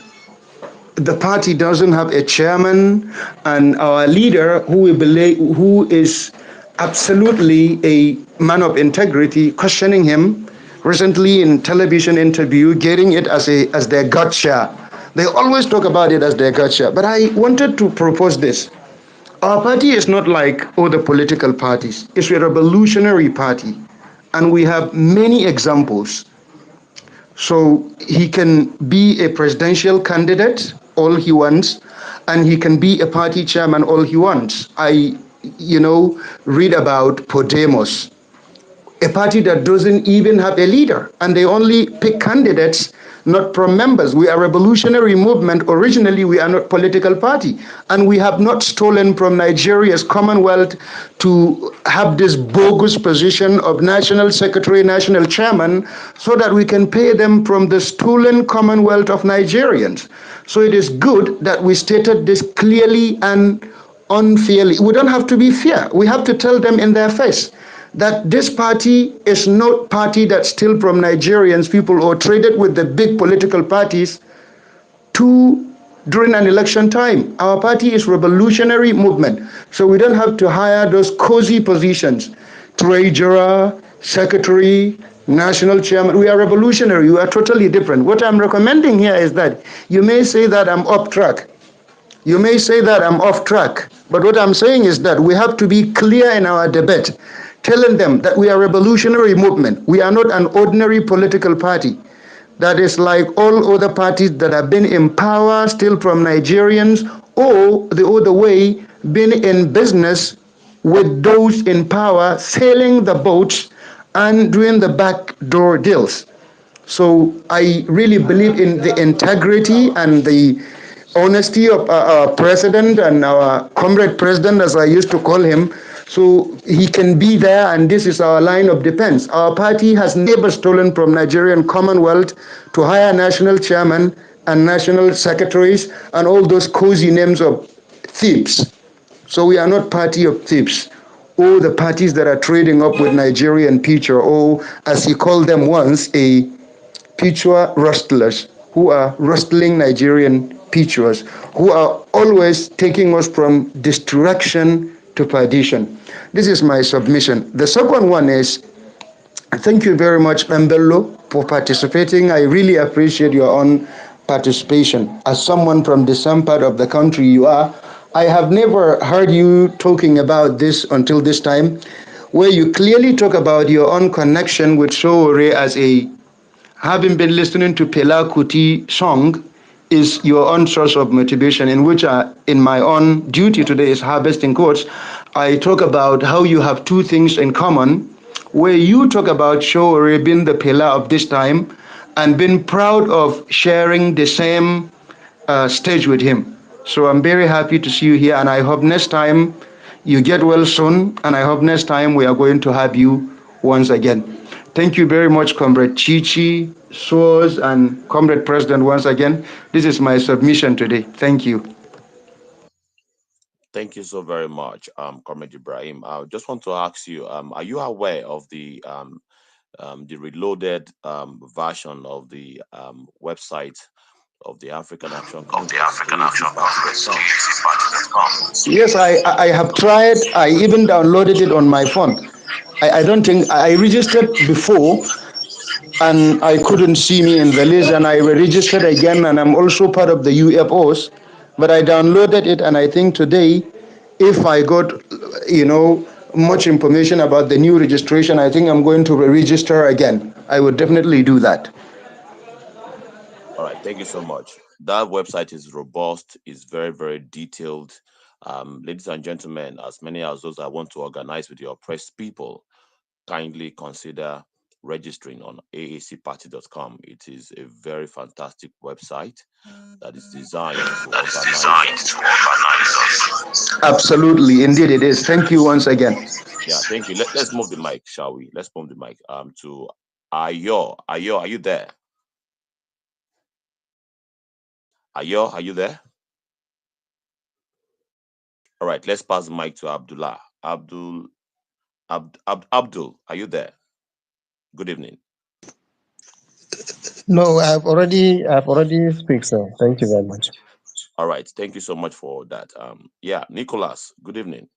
the party doesn't have a chairman, and our leader, who we believe, who is absolutely a man of integrity, questioning him recently in television interview, getting it as their gotcha. They always talk about it as their gotcha. But I wanted to propose this. Our party is not like other political parties. It's a revolutionary party. And we have many examples. So he can be a presidential candidate all he wants, and he can be a party chairman all he wants. Read about Podemos, a party that doesn't even have a leader, and they only pick candidates not from members. We are a revolutionary movement. Originally, we are not political party, and we have not stolen from Nigeria's Commonwealth to have this bogus position of national secretary, national chairman, so that we can pay them from the stolen Commonwealth of Nigerians. So it is good that we stated this clearly and unfairly. We don't have to be fair. We have to tell them in their face that this party is not party that steal from Nigerians people or traded with the big political parties to during an election time. Our party is revolutionary movement, so we don't have to hire those cozy positions, treasurer, secretary, national chairman. We are revolutionary. We are totally different. What I'm recommending here is that you may say that I'm off track. You may say that I'm off track, but what I'm saying is that we have to be clear in our debate, telling them that we are a revolutionary movement. We are not an ordinary political party that is like all other parties that have been in power, still from Nigerians, or the other way, been in business with those in power, sailing the boats and doing the backdoor deals. So I really believe in the integrity and the honesty of our president and our comrade president, as I used to call him. So he can be there, and this is our line of defense. Our party has never stolen from Nigerian Commonwealth to hire national chairman and national secretaries and all those cozy names of thieves. So we are not party of thieves. All the parties that are trading up with Nigerian future, or as he called them once, a future rustlers who are rustling Nigerian futures, who are always taking us from destruction to perdition. This is my submission. The second one is thank you very much, Bello, for participating. I really appreciate your own participation. As someone from the same part of the country you are, I have never heard you talking about this until this time, where you clearly talk about your own connection with Sowore as a having been listening to Pela Kuti song is your own source of motivation, in which in my own duty today is harvesting quotes. I talk about how you have two things in common, where you talk about Showore being the Pela of this time and being proud of sharing the same stage with him. So I'm very happy to see you here, and I hope next time you get well soon, and I hope next time we are going to have you once again. Thank you very much, Comrade Chichi, Soos, and Comrade President once again. This is my submission today. Thank you. Thank you so very much, Comrade Ibrahim. I just want to ask you, are you aware of the reloaded version of the website of the African Action Congress, AACparty.com? Yes, I have tried. I even downloaded it on my phone. I don't think I registered before, and I couldn't see me in the list, and I registered again, and I'm also part of the UFOs. But I downloaded it, and I think today, if I got, much information about the new registration, I think I'm going to register again. I would definitely do that. All right, thank you so much. That website is robust, is very, very detailed. Ladies and gentlemen, as many as those that want to organize with your oppressed people, kindly consider registering on aacparty.com. It is a very fantastic website that is designed to organize us. Absolutely, indeed it is. Thank you once again. Yeah, thank you. Let's move the mic, shall we? Let's move the mic to Ayo. Ayo, are you there? Ayo, are you there? All right, let's pass the mic to Abdullah. Abdul, are you there? Good evening. No, I've already speak, sir. Thank you very much. All right, thank you so much for that. Yeah, Nicholas, good evening.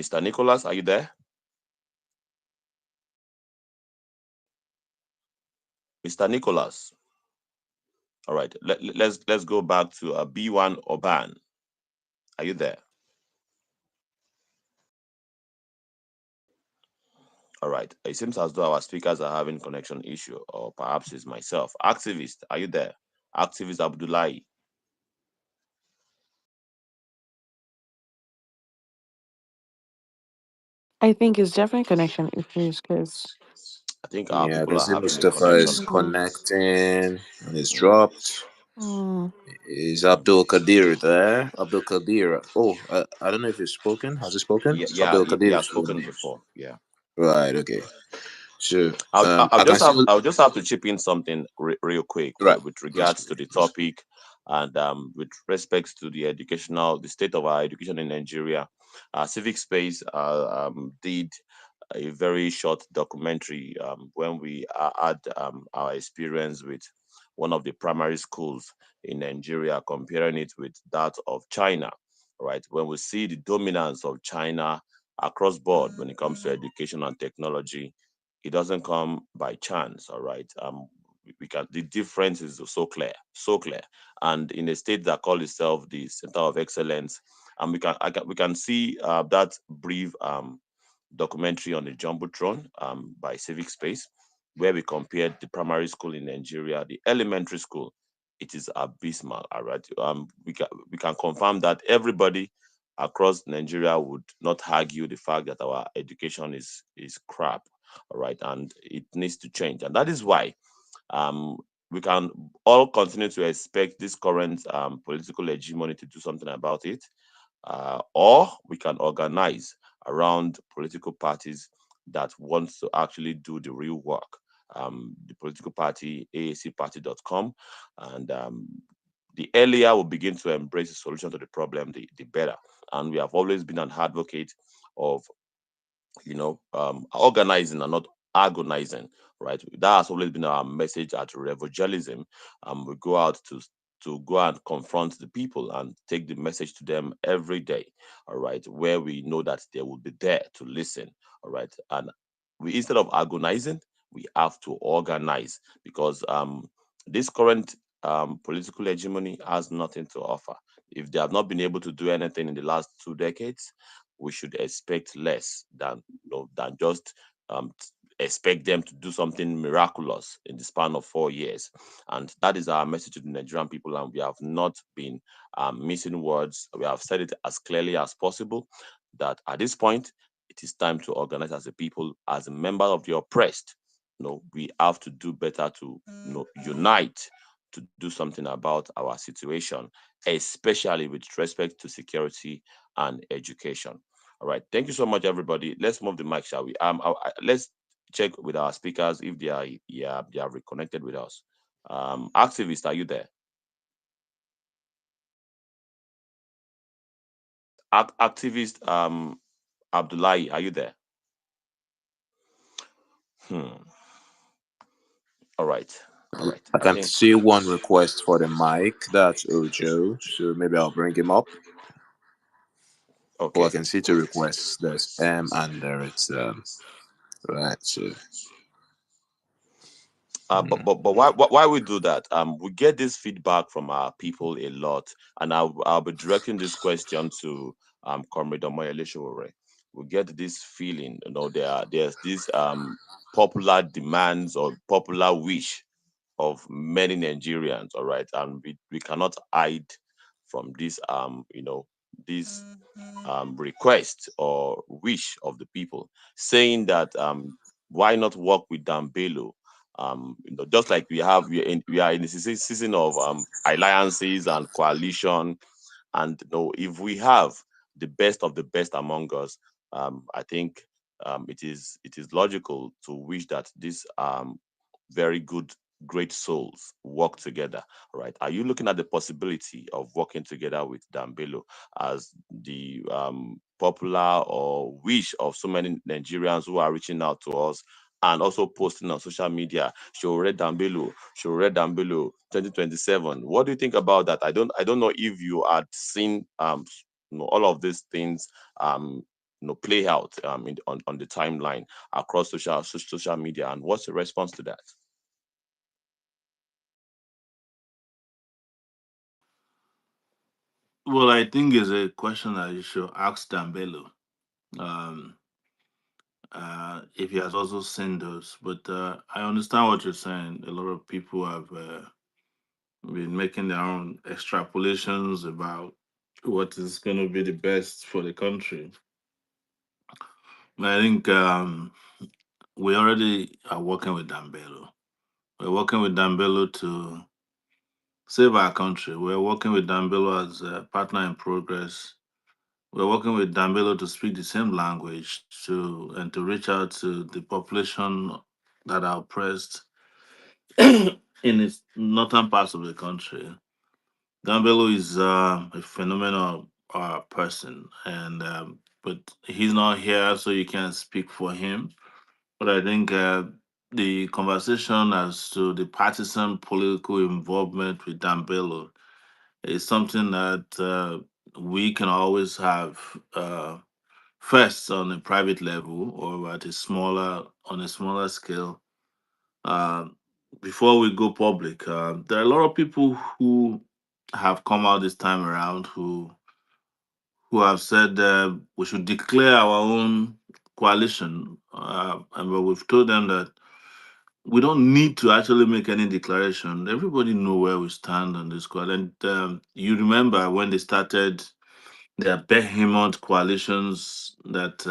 Mr. Nicholas, are you there? Mr. Nicholas. All right, let's go back to B1 Oban. Are you there? All right. It seems as though our speakers are having connection issue, or perhaps it's myself. Activist, are you there? Activist Abdullahi. I think it's definitely connection issues because I think our Yeah, I people can are see having a Mustafa connection is mm, problem. connecting and it's dropped. mm, Is Abdul Kadir there? Abdul Kadir. Oh, I don't know if he's spoken. Has he spoken? Yeah, yeah, Abdul he Kadir has is spoken spoken. before. Yeah. Right. Okay. So I'll I can just see. I'll just have to chip in something real quick Right. with Please, regards to please, the please. topic, and with respects to the state of our education in Nigeria. Civic Space did a very short documentary when we had our experience with one of the primary schools in Nigeria, comparing it with that of China, right? When we see the dominance of China across board when it comes to education and technology, it doesn't come by chance, all right? We can the difference is so clear, so clear. And in a state that call itself the center of excellence, and we can see that brief documentary on the Jumbotron by Civic Space, where we compared the primary school in Nigeria, the elementary school. It is abysmal. All right, we can confirm that everybody across Nigeria would not argue the fact that our education is crap. All right, and it needs to change, and that is why um, we can all continue to expect this current political hegemony to do something about it, or we can organize around political parties that wants to actually do the real work. The political party, aacparty.com, and the earlier we begin to embrace the solution to the problem, the better. And we have always been an advocate of organizing and not agonizing, right? That has always been our message at Revogelism. We go out to go and confront the people and take the message to them every day, all right, where we know that they will be there to listen, all right. And we, instead of agonizing, we have to organize, because this current political hegemony has nothing to offer. If they have not been able to do anything in the last 2 decades, we should expect less than just expect them to do something miraculous in the span of 4 years. And that is our message to the Nigerian people. And we have not been missing words. We have said it as clearly as possible that at this point, it is time to organize as a people, as a member of the oppressed. We have to do better to unite to do something about our situation, especially with respect to security and education. All right. Thank you so much, everybody. Let's move the mic, shall we? Let's check with our speakers if they are, yeah, they are reconnected with us. Activist, are you there? Activist Abdullahi, are you there? Hmm. All right. All right. I I can think see one request for the mic. That's Ojo. So maybe I'll bring him up. Oh, I okay. can see two requests. There's M and there it's right. So But why we do that? We get this feedback from our people a lot, and I'll be directing this question to Comrade Omoyele Sowore. We get this feeling, there's this popular demands or popular wish of many Nigerians, all right, and we cannot hide from this request or wish of the people, saying that why not work with Dan Bello? Just like we are in the season of alliances and coalition, and if we have the best of the best among us, I think it is logical to wish that these very good, great souls work together. Right? Are you looking at the possibility of working together with Dambelo as the popular or wish of so many Nigerians who are reaching out to us and also posting on social media, Shore Dambelo 2027? What do you think about that? I don't know if you had seen all of these things play out on the timeline across social media, and what's the response to that? Well, I think it's a question that you should ask Dambelo. Um, if he has also seen those. But I understand what you're saying. A lot of people have been making their own extrapolations about what is going to be the best for the country. I think we already are working with Dambelo. We're working with Dambelo to save our country. We're working with Dambelo as a partner in progress. We're working with Dambelo to speak the same language and to reach out to the population that are oppressed in its northern parts of the country. Dambelo is a phenomenal person, and but he's not here, so you can't speak for him. But I think the conversation as to the partisan political involvement with Dan Bello is something that we can always have first on a private level or at a smaller on a smaller scale. Uh, Before we go public, there are a lot of people who have come out this time around who have said we should declare our own coalition, and but we've told them that we don't need to actually make any declaration. Everybody know where we stand on this call. And you remember when they started their behemoth coalitions that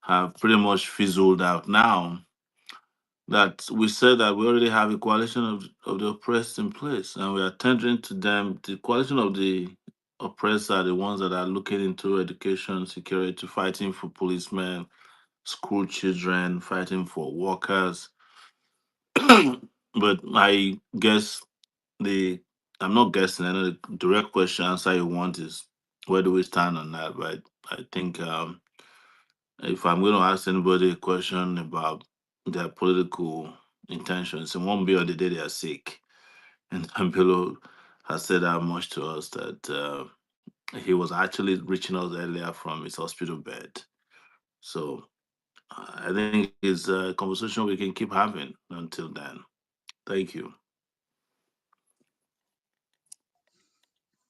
have pretty much fizzled out now, that we said that we already have a coalition of the oppressed in place, and we are tendering to them. The coalition of the oppressed are the ones that are looking into education, security, fighting for policemen, school children, fighting for workers. But I guess the I'm not guessing. I know the direct question answer you want is where do we stand on that? But I think if I'm going to ask anybody a question about their political intentions, it won't be on the day they are sick. And Campillo has said that much to us that he was actually reaching us earlier from his hospital bed. So I think it's a conversation we can keep having until then. Thank you.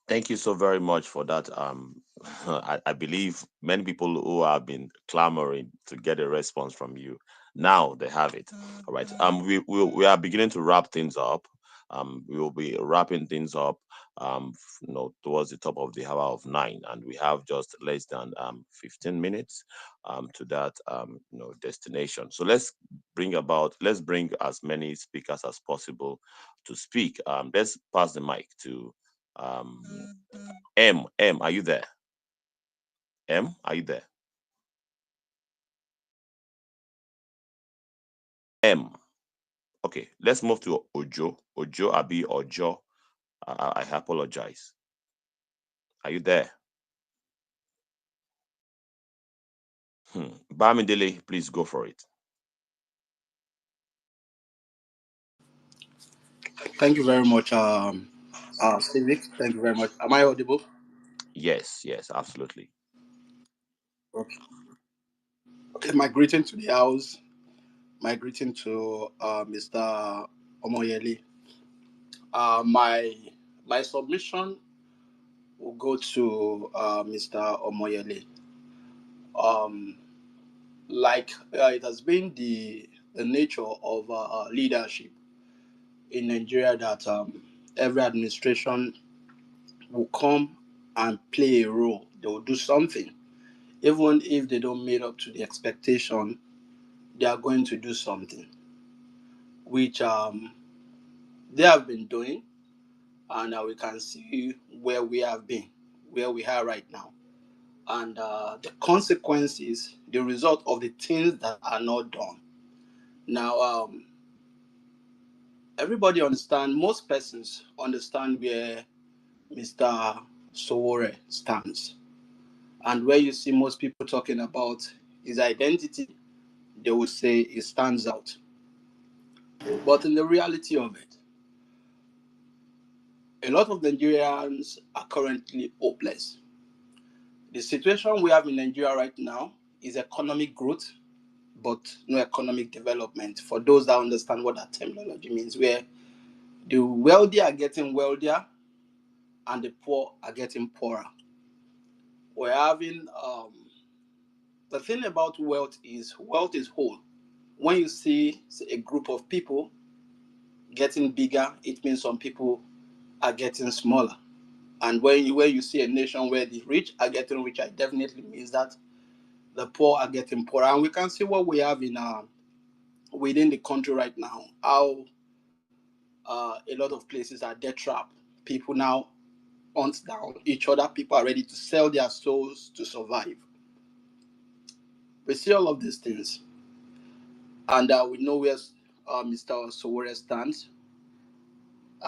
Thank you so very much for that. I believe many people who have been clamoring to get a response from you, now they have it. All right. We are beginning to wrap things up. We will be wrapping things up. Towards the top of the hour of 9, and we have just less than 15 minutes to that destination. So let's bring as many speakers as possible to speak. Let's pass the mic to um, M, are you there? M, are you there? M. Okay, let's move to Ojo. Ojo Abi Ojo. I apologize. Are you there? Bamidele, please go for it. Thank you very much, Civic. Thank you very much. Am I audible? Yes, yes, absolutely. Okay. Okay. My greeting to the house. My greeting to Mr. Omoyele. My submission will go to Mr. Omoyele. Um, it has been the nature of leadership in Nigeria that every administration will come and play a role. They will do something, even if they don't meet up to the expectation. They are going to do something, which they have been doing, and we can see where we have been, where we are right now, and the consequences, the result of the things that are not done. Now, everybody understand. Most persons understand where Mr. Sowore stands, and where you see most people talking about his identity, they will say it stands out. But in the reality of it, a lot of Nigerians are currently hopeless. The situation we have in Nigeria right now is economic growth, but no economic development. For those that understand what that terminology means, where the wealthy are getting wealthier and the poor are getting poorer. We're having the thing about wealth is whole. When you see a group of people getting bigger, it means some people are getting smaller. And when you see a nation where the rich are getting richer, it definitely means that the poor are getting poorer. And we can see what we have in within the country right now. How a lot of places are debt trap. People now hunt down each other. People are ready to sell their souls to survive. We see all of these things, and we know where Mr. Sowore stands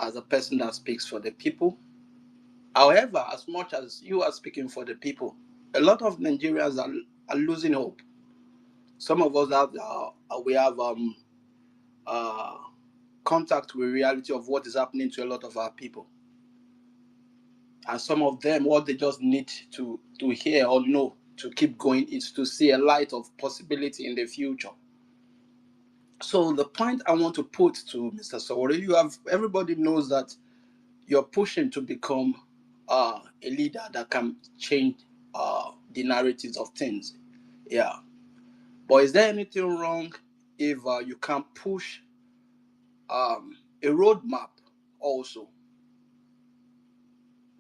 as a person that speaks for the people. However, as much as you are speaking for the people, A lot of Nigerians are losing hope. Some of us have we have uh, contact with reality of what is happening to a lot of our people, and some of them what they just need to hear or know to keep going is to see a light of possibility in the future. So the point I want to put to Mr. Sowore, you have everybody knows that you're pushing to become a leader that can change the narratives of things. Yeah. But is there anything wrong if you can push a roadmap also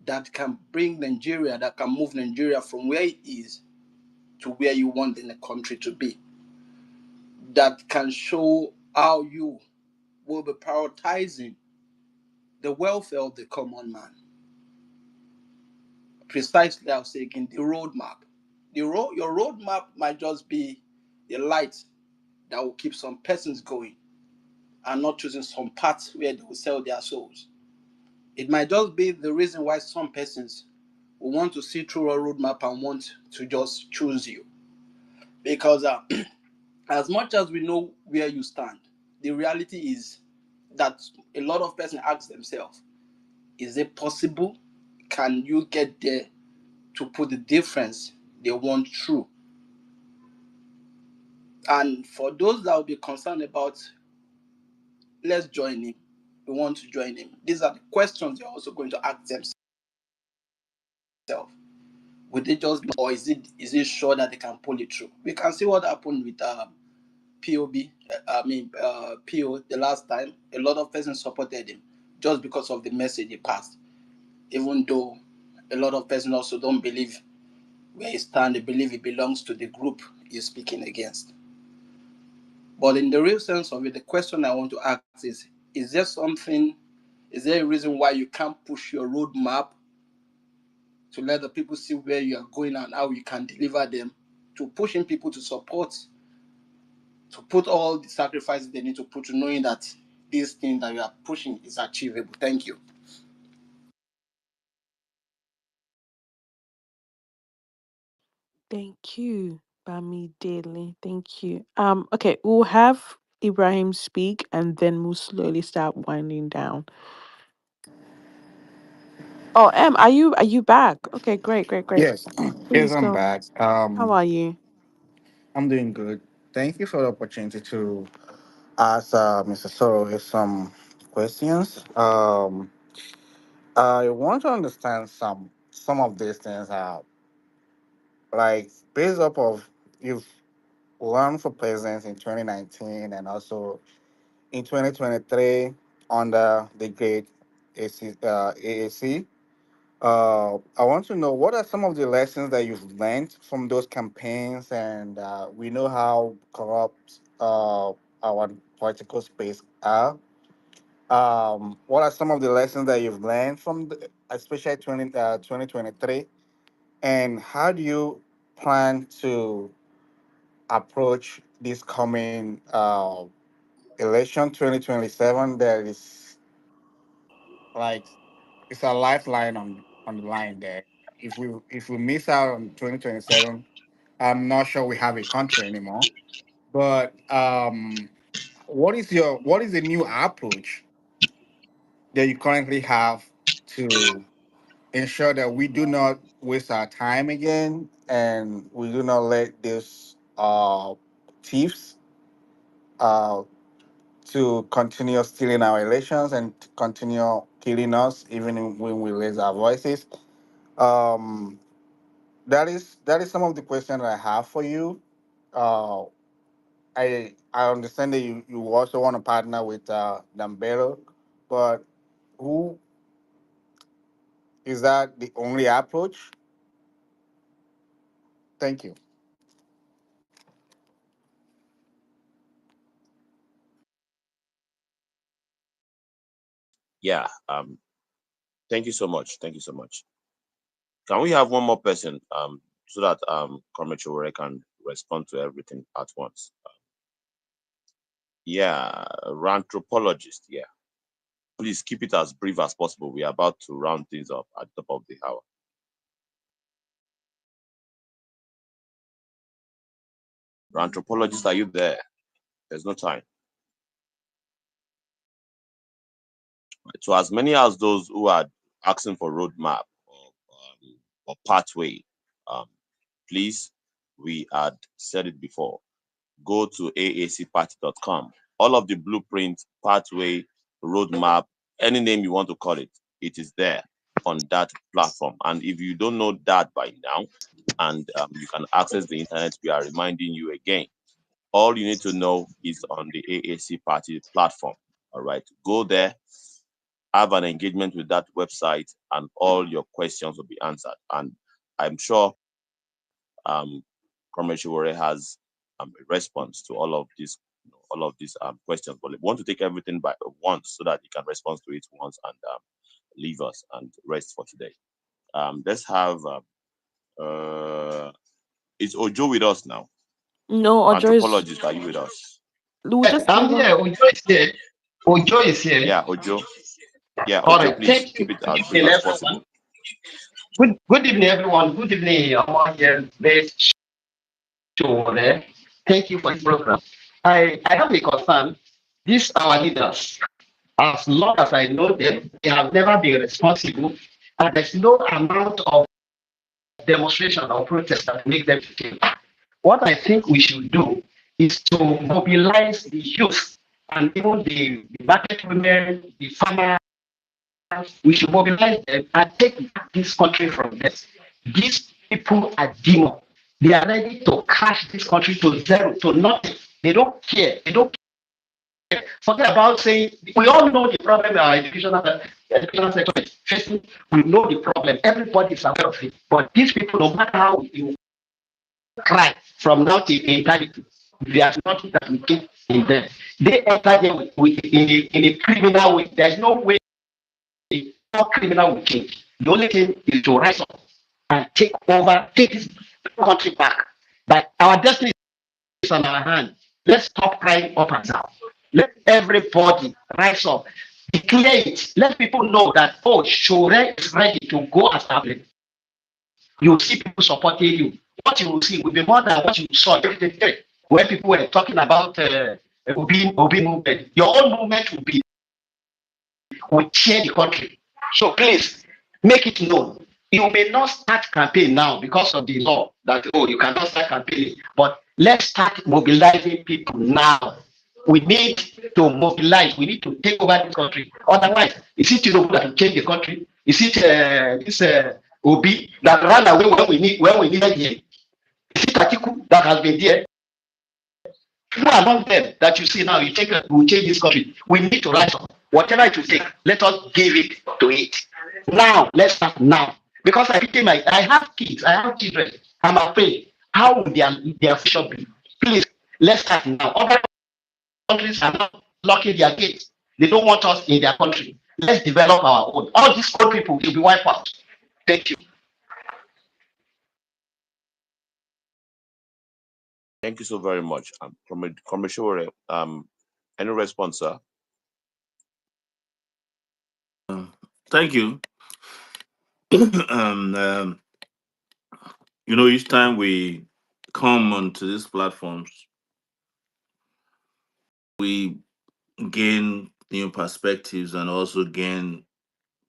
that can bring Nigeria, that can move Nigeria from where it is to where you want the country to be, that can show how you will be prioritizing the welfare of the common man? Precisely, I'll say again, the roadmap. Your roadmap might just be the light that will keep some persons going and not choosing some paths where they will sell their souls. It might just be the reason why some persons will want to see through a roadmap and want to just choose you. Because as much as we know where you stand, the reality is that a lot of persons ask themselves, is it possible? Can you get there to put the difference they want through? And for those that will be concerned about, let's join him, we want to join him, these are the questions you're also going to ask themselves. Would they just be, or is it sure that they can pull it through? We can see what happened with POB, PO the last time. A lot of persons supported him just because of the message he passed, even though a lot of persons also don't believe where he stands, they believe he belongs to the group he's speaking against. But in the real sense of it, the question I want to ask is there something, is there a reason why you can't push your roadmap to let the people see where you are going and how you can deliver them, to pushing people to support, to put all the sacrifices they need to put to knowing that this thing that you are pushing is achievable? Thank you. Thank you, Bami Daily. Thank you. Okay, we'll have Ibrahim speak and then we'll slowly start winding down. Oh, are you back? Okay, great, great, great. Yes, yes, Please I'm go. back. How are you? I'm doing good. Thank you for the opportunity to ask Mr. Soro some questions. I want to understand some of these things. Like based up of you've run for president in 2019 and also in 2023 under the great AAC. I want to know what are some of the lessons that you've learned from those campaigns, and we know how corrupt our political space are. What are some of the lessons that you've learned from, especially 2023, and how do you plan to approach this coming election 2027? That is like it's a lifeline on the line there. If we miss out on 2027, I'm not sure we have a country anymore. But what is the new approach that you currently have to ensure that we do not waste our time again and we do not let these thieves uh, to continue stealing our elections and to continue killing us even when we raise our voices? Um, that is some of the questions I have for you. Uh, I understand that you also want to partner with Bello, but who is that the only approach? Thank you. Yeah. Thank you so much. Thank you so much. Can we have one more person so that Comrade Sowore can respond to everything at once? Yeah, anthropologist. Yeah. Please keep it as brief as possible. We are about to round things up at the top of the hour. Anthropologists, are you there? There's no time. Right. So as many as those who are asking for roadmap or pathway, um, please, we had said it before, go to aacparty.com. All of the blueprint, pathway, roadmap, any name you want to call it, it is there on that platform. And if you don't know that by now, and you can access the internet, we are reminding you again. All you need to know is on the AAC Party platform. All right, go there, have an engagement with that website, and all your questions will be answered. And I'm sure Comrade Shiwore has a response to all of these questions. But we want to take everything by once so that he can respond to it once and leave us and rest for today. Let's have is Ojo with us now? No, Ojo is. Anthropologist, are you with us? We'll just I'm move on. here. Ojo is here. Ojo is here. Yeah, Ojo. Yeah, All Ojo, right. please Thank you. keep it Good as brief evening, as everyone. possible. Good evening, everyone. Good evening, Omoyele Sowore. Thank you for this program. I have a concern. These our leaders, as long as I know them, they have never been responsible, and there's no amount of demonstration or protest that make them to change. What I think we should do is to mobilize the youth and even the market women, the farmers. We should mobilize them and take back this country from them. These people are demons. They are ready to crash this country to zero, to nothing. They don't care. They don't forget about saying we all know the problem our educational sector is facing. We know the problem. Everybody is aware of it. But these people, no matter how you cry from now till eternity, there's nothing that we keep in them. They enter them in a criminal way. There's no way no criminal will change. The only thing is to rise up and take over, take this country back. But our destiny is on our hands. Let's stop crying up and down. Let everybody rise up, declare it. Let people know that, oh, Shure is ready to go as public. You will see people supporting you. What you will see will be more than what you saw yesterday, where people were talking about Obi movement. Your own movement will cheer the country. So please make it known. You may not start campaign now because of the law that oh you cannot start campaigning, but let's start mobilizing people now. We need to mobilize. We need to take over this country. Otherwise, is it Tinubu that will change the country? Is it this Obi that ran away when we needed him? Is it Atiku that has been there? Who among them that you see now, you take will change this country. We need to rise up. Whatever it will take, let us give it to it. Now, let's start now. Because I have kids, I have children. I'm afraid. How will their future be? Please, let's start now. Other countries are not locking their gates. They don't want us in their country. Let's develop our own. All these old people will be wiped out. Thank you. Thank you so very much. Comrade Shiwore, any response, sir? Thank you. um, um, each time we come onto these platforms, we gain new perspectives and also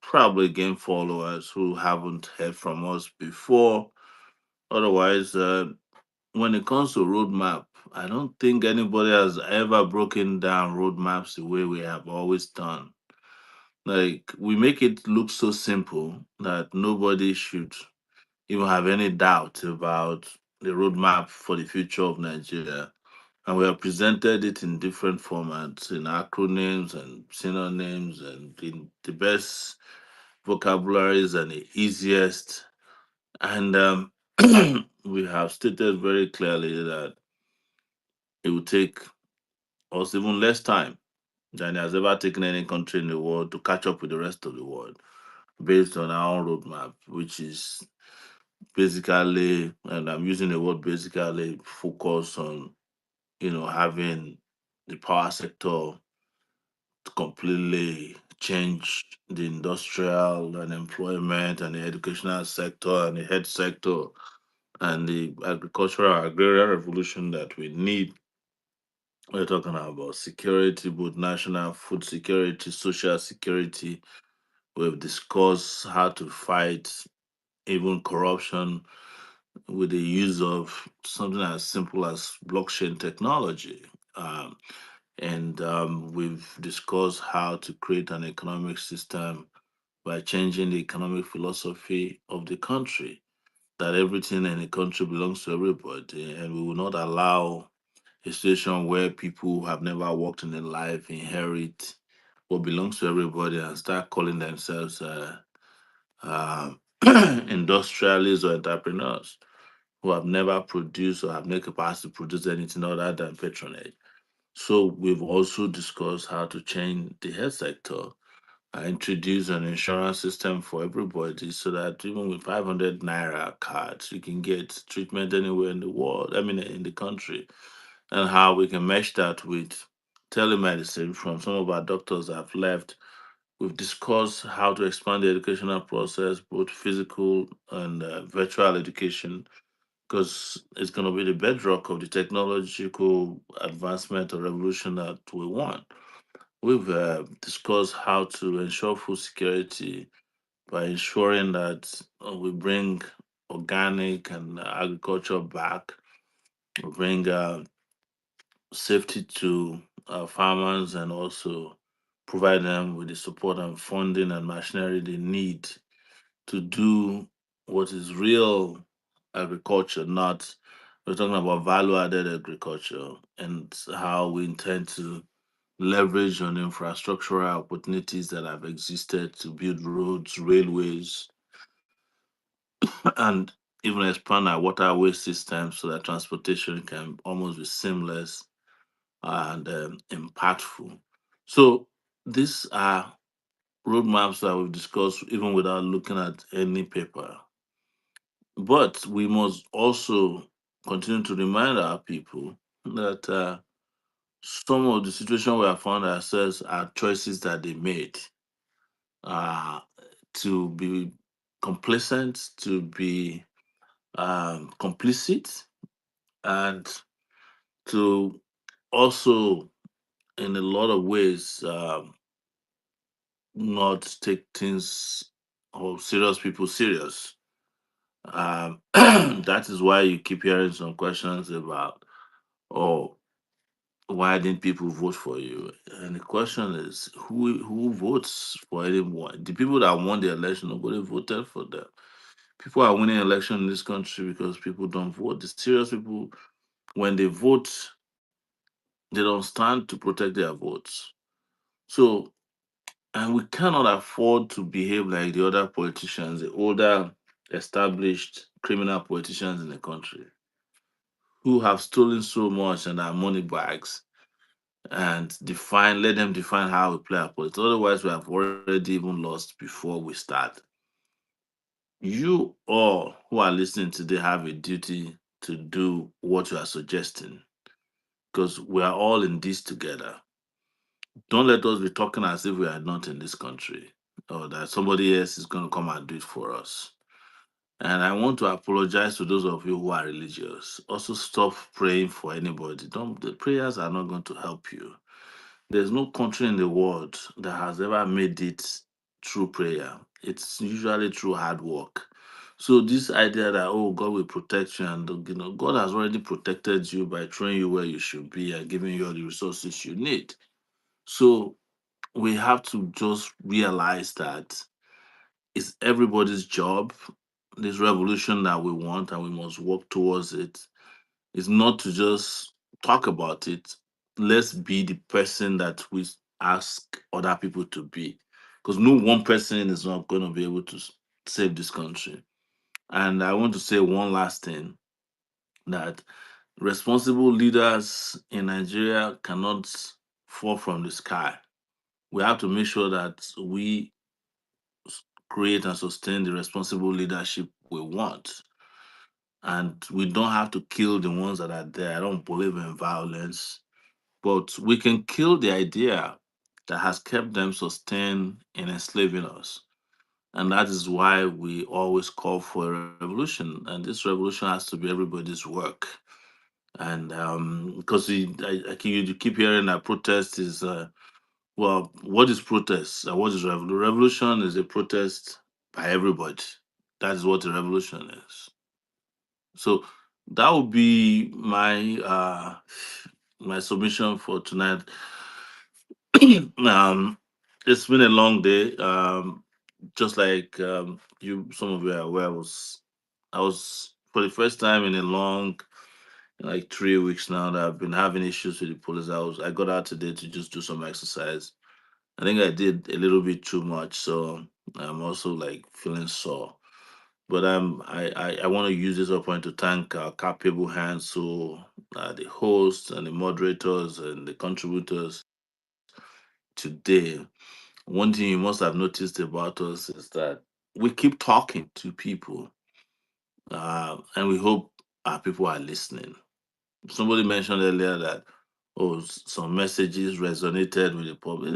probably gain followers who haven't heard from us before. Otherwise, when it comes to roadmap, I don't think anybody has ever broken down roadmaps the way we have always done. Like, we make it look so simple that nobody should even have any doubt about the roadmap for the future of Nigeria. And we have presented it in different formats, in acronyms and synonyms, and in the best vocabularies and the easiest. And we have stated very clearly that it will take us even less time than it has ever taken any country in the world to catch up with the rest of the world based on our own roadmap, which is basically, and I'm using the word basically, focus on, having the power sector to completely change the industrial and employment and the educational sector and the health sector and the agricultural agrarian revolution that we need. We're talking about security, both national food security, social security. We've discussed how to fight even corruption with the use of something as simple as blockchain technology. Um, and we've discussed how to create an economic system by changing the economic philosophy of the country, that everything in the country belongs to everybody, and we will not allow a situation where people who have never worked in their life inherit what belongs to everybody and start calling themselves uh, industrialists or entrepreneurs who have never produced or have no capacity to produce anything other than patronage. So we've also discussed how to change the health sector, introduce an insurance system for everybody so that even with 500 naira cards, you can get treatment anywhere in the world, I mean, in the country, and how we can mesh that with telemedicine from some of our doctors that have left. We've discussed how to expand the educational process, both physical and virtual education, because it's going to be the bedrock of the technological advancement or revolution that we want. We've discussed how to ensure food security by ensuring that we bring organic and agriculture back, we bring safety to farmers, and also provide them with the support and funding and machinery they need to do what is real agriculture, not we're talking about value added agriculture, and how we intend to leverage on infrastructural opportunities that have existed to build roads, railways, and even expand our waterway system so that transportation can almost be seamless and impactful. So these are roadmaps that we've discussed even without looking at any paper. But we must also continue to remind our people that some of the situations we have found ourselves are choices that they made, uh, to be complacent, to be complicit, and to also, in a lot of ways, not take things or serious people serious. That is why you keep hearing some questions about, oh, why didn't people vote for you? And the question is, who votes for anyone? The people that won the election, nobody voted for them. People are winning election in this country because people don't vote. The serious people, when they vote, they don't stand to protect their votes. So, and we cannot afford to behave like the other politicians, the older, established criminal politicians in the country who have stolen so much and are money bags, and let them define how we play our politics. Otherwise, we have already even lost before we start. You all who are listening today have a duty to do what you are suggesting, because we are all in this together. Don't let us be talking as if we are not in this country, or that somebody else is going to come and do it for us. And I want to apologize to those of you who are religious. Also, stop praying for anybody. Don't The prayers are not going to help you. There's no country in the world that has ever made it through prayer. It's usually through hard work. So this idea that, oh, God will protect you, and God has already protected you by throwing you where you should be and giving you all the resources you need. So we have to just realize that it's everybody's job. This revolution that we want, and we must work towards it, is not to just talk about it. Let's be the person that we ask other people to be. Because no one person is not going to be able to save this country. And I want to say one last thing, that responsible leaders in Nigeria cannot fall from the sky. We have to make sure that we create and sustain the responsible leadership we want. And we don't have to kill the ones that are there. I don't believe in violence, but we can kill the idea that has kept them sustained in enslaving us. And that is why we always call for a revolution. And this revolution has to be everybody's work. And because you keep hearing that protest is, well, what is protest? And what is revolution? Revolution is a protest by everybody. That is what a revolution is. So that would be my submission for tonight. um, it's been a long day. Just like some of you are aware, I was for the first time in a long, like 3 weeks now, that I've been having issues with the police. I got out today to just do some exercise. I think I did a little bit too much, so I'm also like feeling sore. But I want to use this opportunity to thank our capable hands, so the hosts and the moderators and the contributors today. One thing you must have noticed about us is that we keep talking to people, and we hope our people are listening. Somebody mentioned earlier that, oh, some messages resonated with the public.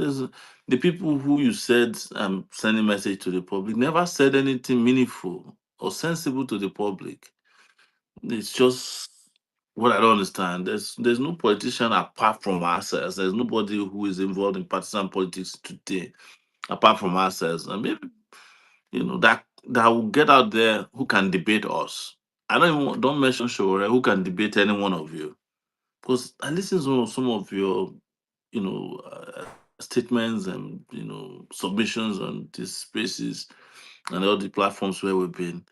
The people who you said sending message to the public never said anything meaningful or sensible to the public. It's just what I don't understand. There's no politician apart from ourselves. There's nobody who is involved in partisan politics today apart from ourselves. And maybe that will get out there who can debate us. I don't mention Shore who can debate any one of you, because I listen to some of your statements and submissions on these spaces and all the platforms where we've been,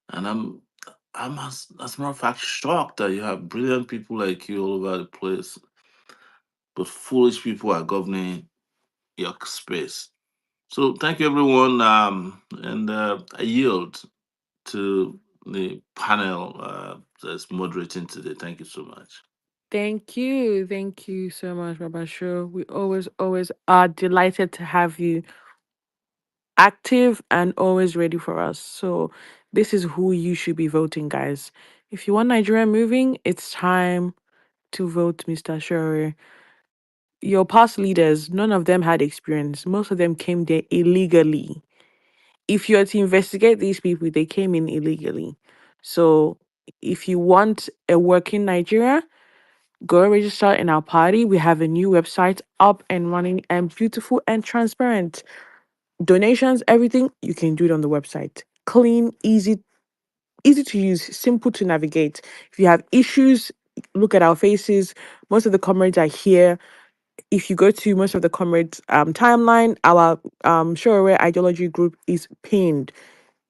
and I'm as a matter of fact shocked that you have brilliant people like you all over the place, but foolish people are governing your space. So thank you everyone, and I yield to the panel that's moderating today. Thank you so much. Thank you. Thank you so much, Baba Sho. We always are delighted to have you active and always ready for us. So this is who you should be voting, guys. If you want Nigeria moving, it's time to vote Mr. Shure. Your past leaders, none of them had experience. Most of them came there illegally. If you're to investigate these people, they came in illegally. So if you want a working Nigeria, go register in our party. We have a new website up and running and beautiful and transparent. Donations, everything, you can do it on the website. Clean, easy to use, simple to navigate. If you have issues, look at our faces. Most of the comrades are here. If you go to most of the comrades timeline, our Sure ideology group is pinned.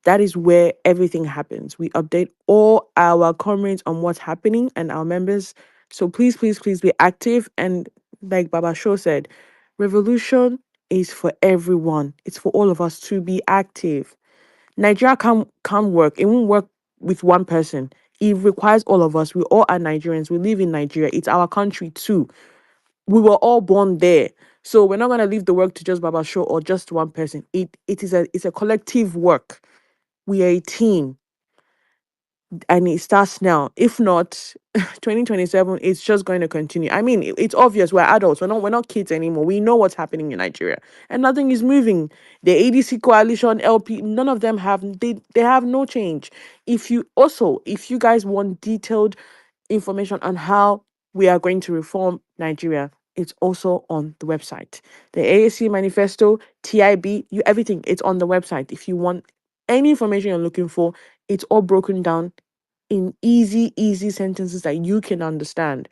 That is where everything happens. We update all our comrades on what's happening and our members. So please be active. And like Baba Sho said, revolution is for everyone. It's for all of us to be active. Nigeria can't work. It won't work with one person. It requires all of us. We all are Nigerians. We live in Nigeria. It's our country too. We were all born there. So we're not gonna leave the work to just Baba Sho or just one person. It's a collective work. We are a team and it starts now. If not, 2027, it's just going to continue. I mean, it's obvious we're adults. We're not kids anymore. We know what's happening in Nigeria, and nothing is moving. The ADC coalition, LP, none of them they have no change. If you guys want detailed information on how we are going to reform Nigeria, it's also on the website. The AAC manifesto, TIB, everything, it's on the website. If you want any information you're looking for, it's all broken down in easy sentences that you can understand.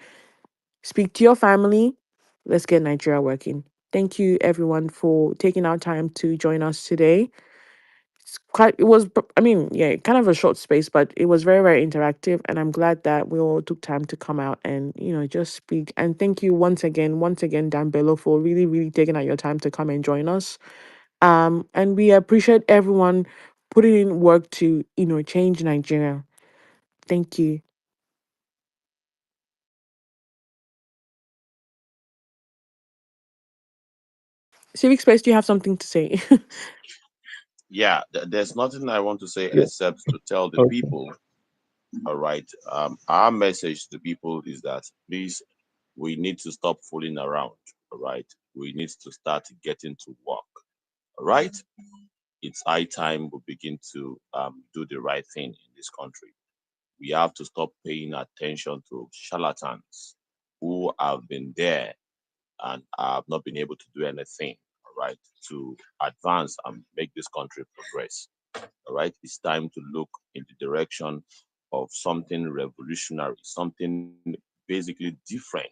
Speak to your family. Let's get Nigeria working. Thank you everyone for taking our time to join us today. It was, I mean, yeah, kind of a short space, but it was very, very interactive. And I'm glad that we all took time to come out and, just speak. And thank you once again, Dan Bello, for really, really taking out your time to come and join us. And we appreciate everyone putting in work to, change Nigeria. Thank you. Civic Space, do you have something to say? Yeah, there's nothing I want to say Yeah. except to tell the Okay. people, all right, our message to people is that please, we need to stop fooling around, all right? We need to start getting to work, all right? it's high time we begin to do the right thing in this country. We have to stop paying attention to charlatans who have been there and have not been able to do anything, all right, to advance and make this country progress. All right, it's time to look in the direction of something revolutionary, something basically different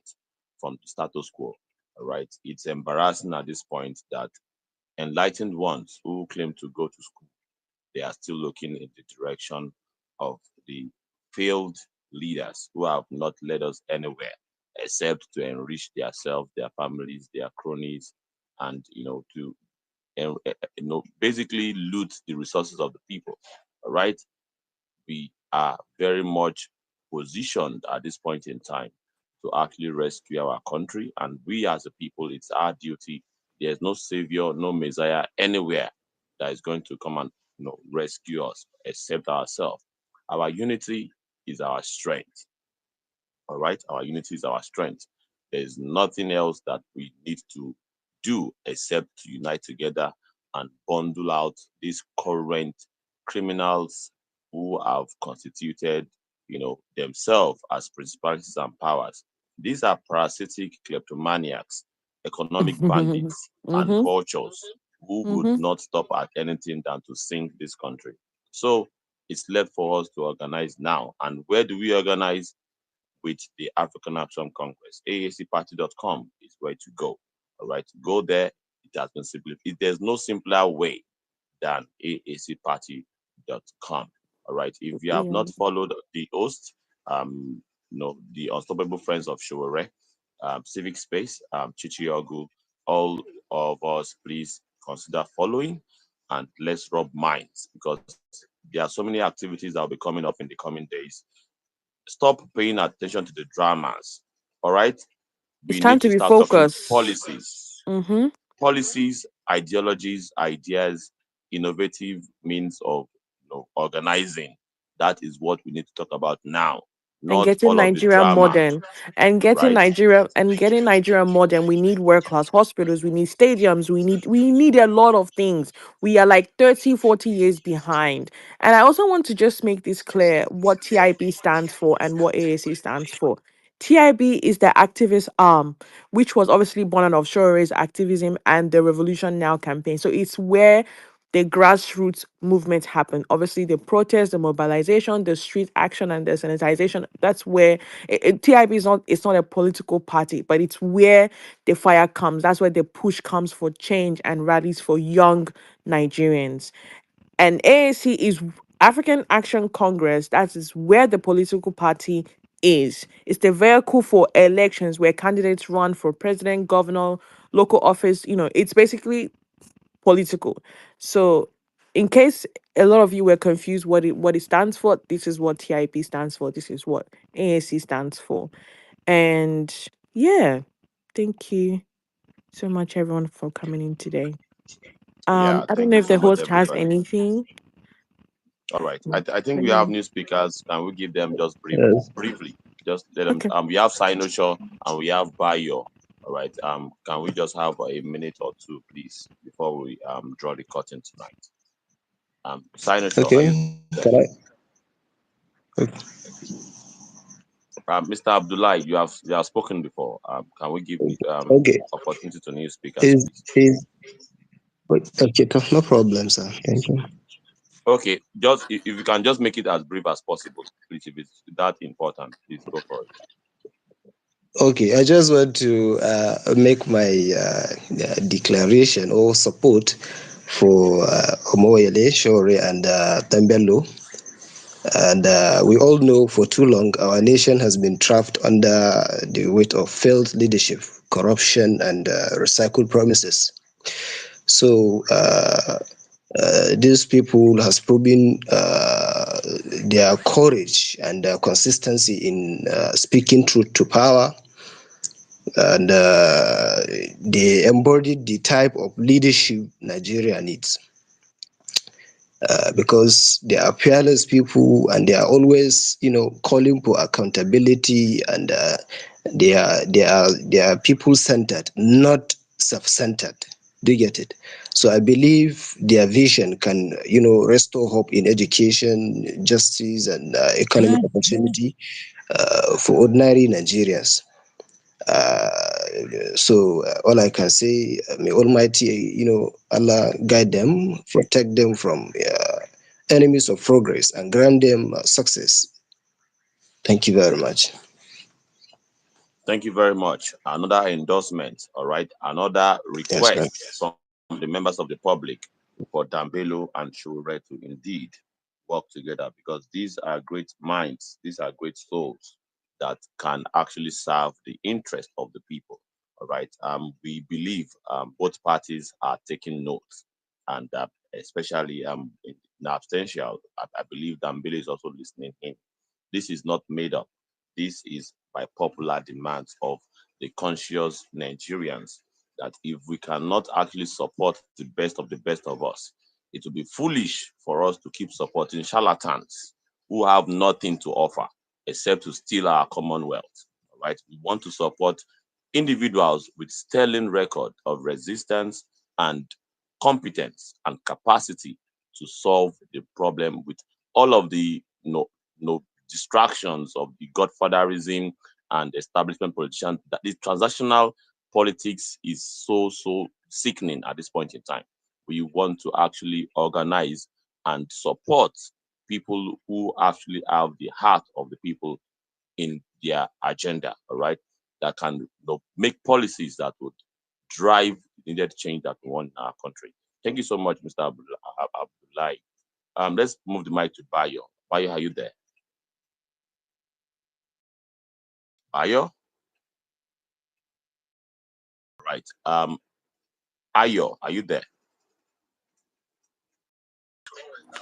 from the status quo. All right, it's embarrassing at this point that enlightened ones who claim to go to school, they are still looking in the direction of the failed leaders who have not led us anywhere except to enrich themselves, their families, their cronies, and to basically loot the resources of the people. All right, we are very much positioned at this point in time to actually rescue our country, and we as a people, it's our duty. There's no savior, no messiah anywhere that is going to come and rescue us except ourselves. Our unity is our strength. All right, our unity is our strength. There's nothing else that we need to do except to unite together and bundle out these current criminals who have constituted, themselves as principalities and powers. These are parasitic kleptomaniacs, economic bandits, and Mm-hmm. vultures who would Mm-hmm. not stop at anything than to sink this country. So it's left for us to organize now. And where do we organize? With the African Action Congress. AACparty.com is where to go. All right, go there. It has been simplified. There's no simpler way than AACparty.com. All right, if you have Yeah. not followed the host, the Unstoppable Friends of Sowore, Civic Space, Chichiogu, all of us, please consider following and let's rub minds because there are so many activities that will be coming up in the coming days. Stop paying attention to the dramas. All right. It's We time need to to be start talking focused. policies, Mm-hmm. ideologies, ideas, innovative means of organizing. That is what we need to talk about now, And not getting all of the Nigeria drama, modern and getting right? Nigeria modern. We need world class hospitals, we need stadiums, we need a lot of things. We are like 30, 40 years behind. And I also want to just make this clear what TIB stands for and what AAC stands for. TIB is the activist arm, which was obviously born out of Shore's activism and the Revolution Now campaign. So it's where the grassroots movement happen. Obviously, the protest, the mobilization, the street action, and the sanitization. That's where TIB is not. It's not a political party, but it's where the fire comes. That's where the push comes for change and rallies for young Nigerians. And AAC is African Action Congress. That is where the political party is. It's the vehicle for elections where candidates run for president, governor, local office. It's basically political. So, in case a lot of you were confused what it stands for, this is what TIP stands for. This is what AAC stands for. And yeah, thank you so much everyone for coming in today. Yeah, I don't thank know you if the so much, host has everybody. anything. All right, Mm, I think let we have me- new speakers. Can we give them just Yes. briefly? Just let them. Okay. We have Sinosure and we have Bayo. All right. Can we just have a minute or two, please, before we draw the curtain tonight? Sinosure, are you Okay. there? Can I? Mr. Abdullah, you have spoken before. Can we give Okay. opportunity to new speakers, Is please? is okay? No problem, sir. Thank you. Okay, just if you can just make it as brief as possible, please. If it's that important, please go for it. Okay, I just want to make my declaration or support for Omoyele Sowore and Bello. And we all know for too long our nation has been trapped under the weight of failed leadership, corruption, and recycled promises. So these people has proven their courage and consistency in speaking truth to power, and they embodied the type of leadership Nigeria needs. Because they are fearless people and they are always, calling for accountability, and they are people centered, not self centered. Do you get it? So I believe their vision can, restore hope in education, justice, and economic opportunity for ordinary Nigerians. So all I can say, may Almighty, Allah guide them, protect them from enemies of progress, and grant them success. Thank you very much. Thank you very much. Another endorsement, all right. Another Yes, sir. request from the members of the public for Dambelo and Shure to indeed work together, because these are great minds, these are great souls that can actually serve the interest of the people. All right. We believe both parties are taking notes, and especially in absentia, I believe Dambele is also listening in. This is not made up. This is by popular demands of the conscious Nigerians, that if we cannot actually support the best of us, it will be foolish for us to keep supporting charlatans who have nothing to offer except to steal our commonwealth. All right. We want to support individuals with sterling record of resistance and competence and capacity to solve the problem with all of the no distractions of the godfatherism and establishment politicians. That the transactional politics is so sickening at this point in time. We want to actually organize and support people who actually have the heart of the people in their agenda, all right, that can make policies that would drive needed change that we want in our country. Thank you so much, Mr. Abdullahi. Let's move the mic to Bayo. Bayo, are you there? Bayo? Right. Ayo, are you there?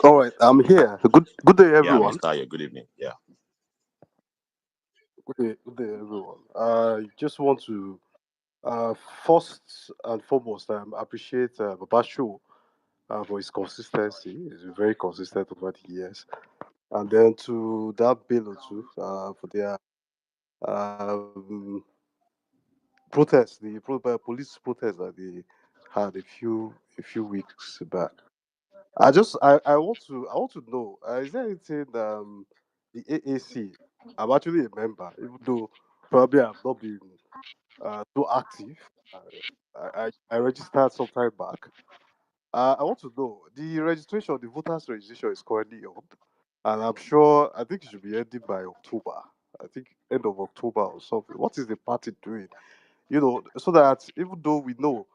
All right, I'm here. Good day, Yeah, everyone. Mr. Ayo, good evening. Yeah. Good day, everyone. I just want to uh, first and foremost appreciate Babashu for his consistency. He's been very consistent over the years, and then to that Bello too for their um, protest, police protest that they had a few weeks back. I want to know, is there anything the AAC? I'm actually a member, even though probably I've not been too active. Uh, I registered some time back. I want to know, the registration, the voters registration is currently on, and I think it should be ending by October. I think end of October or something. What is the party doing? So that even though we know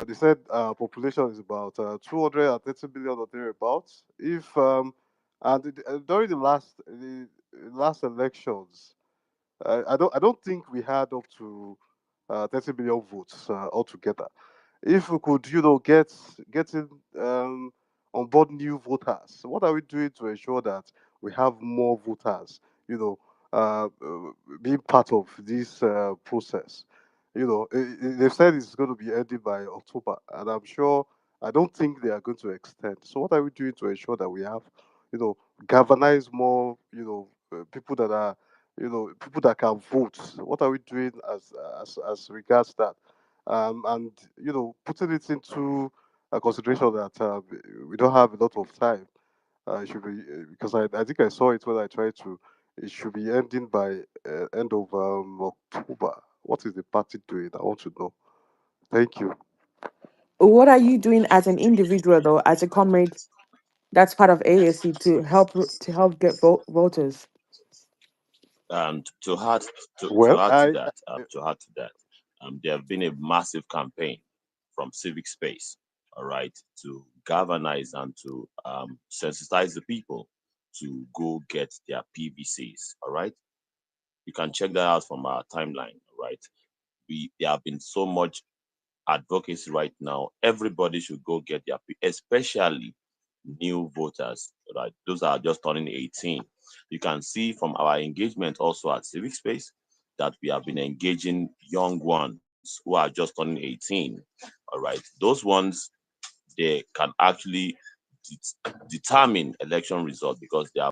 they said population is about 230 million or thereabouts. If and during the last elections, I don't think we had up to 30 million votes altogether. If we could, get in on board new voters, what are we doing to ensure that we have more voters? You know, being part of this process. They've said it's going to be ending by October, and I'm sure. I don't think they are going to extend. So, what are we doing to ensure that we have, galvanize more, people that are, people that can vote? What are we doing as regards that? And putting it into consideration that we don't have a lot of time. It should be because I think I saw it when I tried to. It should be ending by end of October. What is the party doing? I want to know. Thank you. What are you doing as an individual, though, as a comrade that's part of ASC to help get voters? And to Well, add to that, there have been a massive campaign from civic space, all right, to galvanize and to sensitize the people to go get their PVCs, all right. You can check that out from our timeline, all right. There have been so much advocacy right now. Everybody should go get their, especially new voters, right? Those are just turning 18. You can see from our engagement also at Civic Space that we have been engaging young ones who are just turning 18. All right. Those ones, they can actually determine election results because they have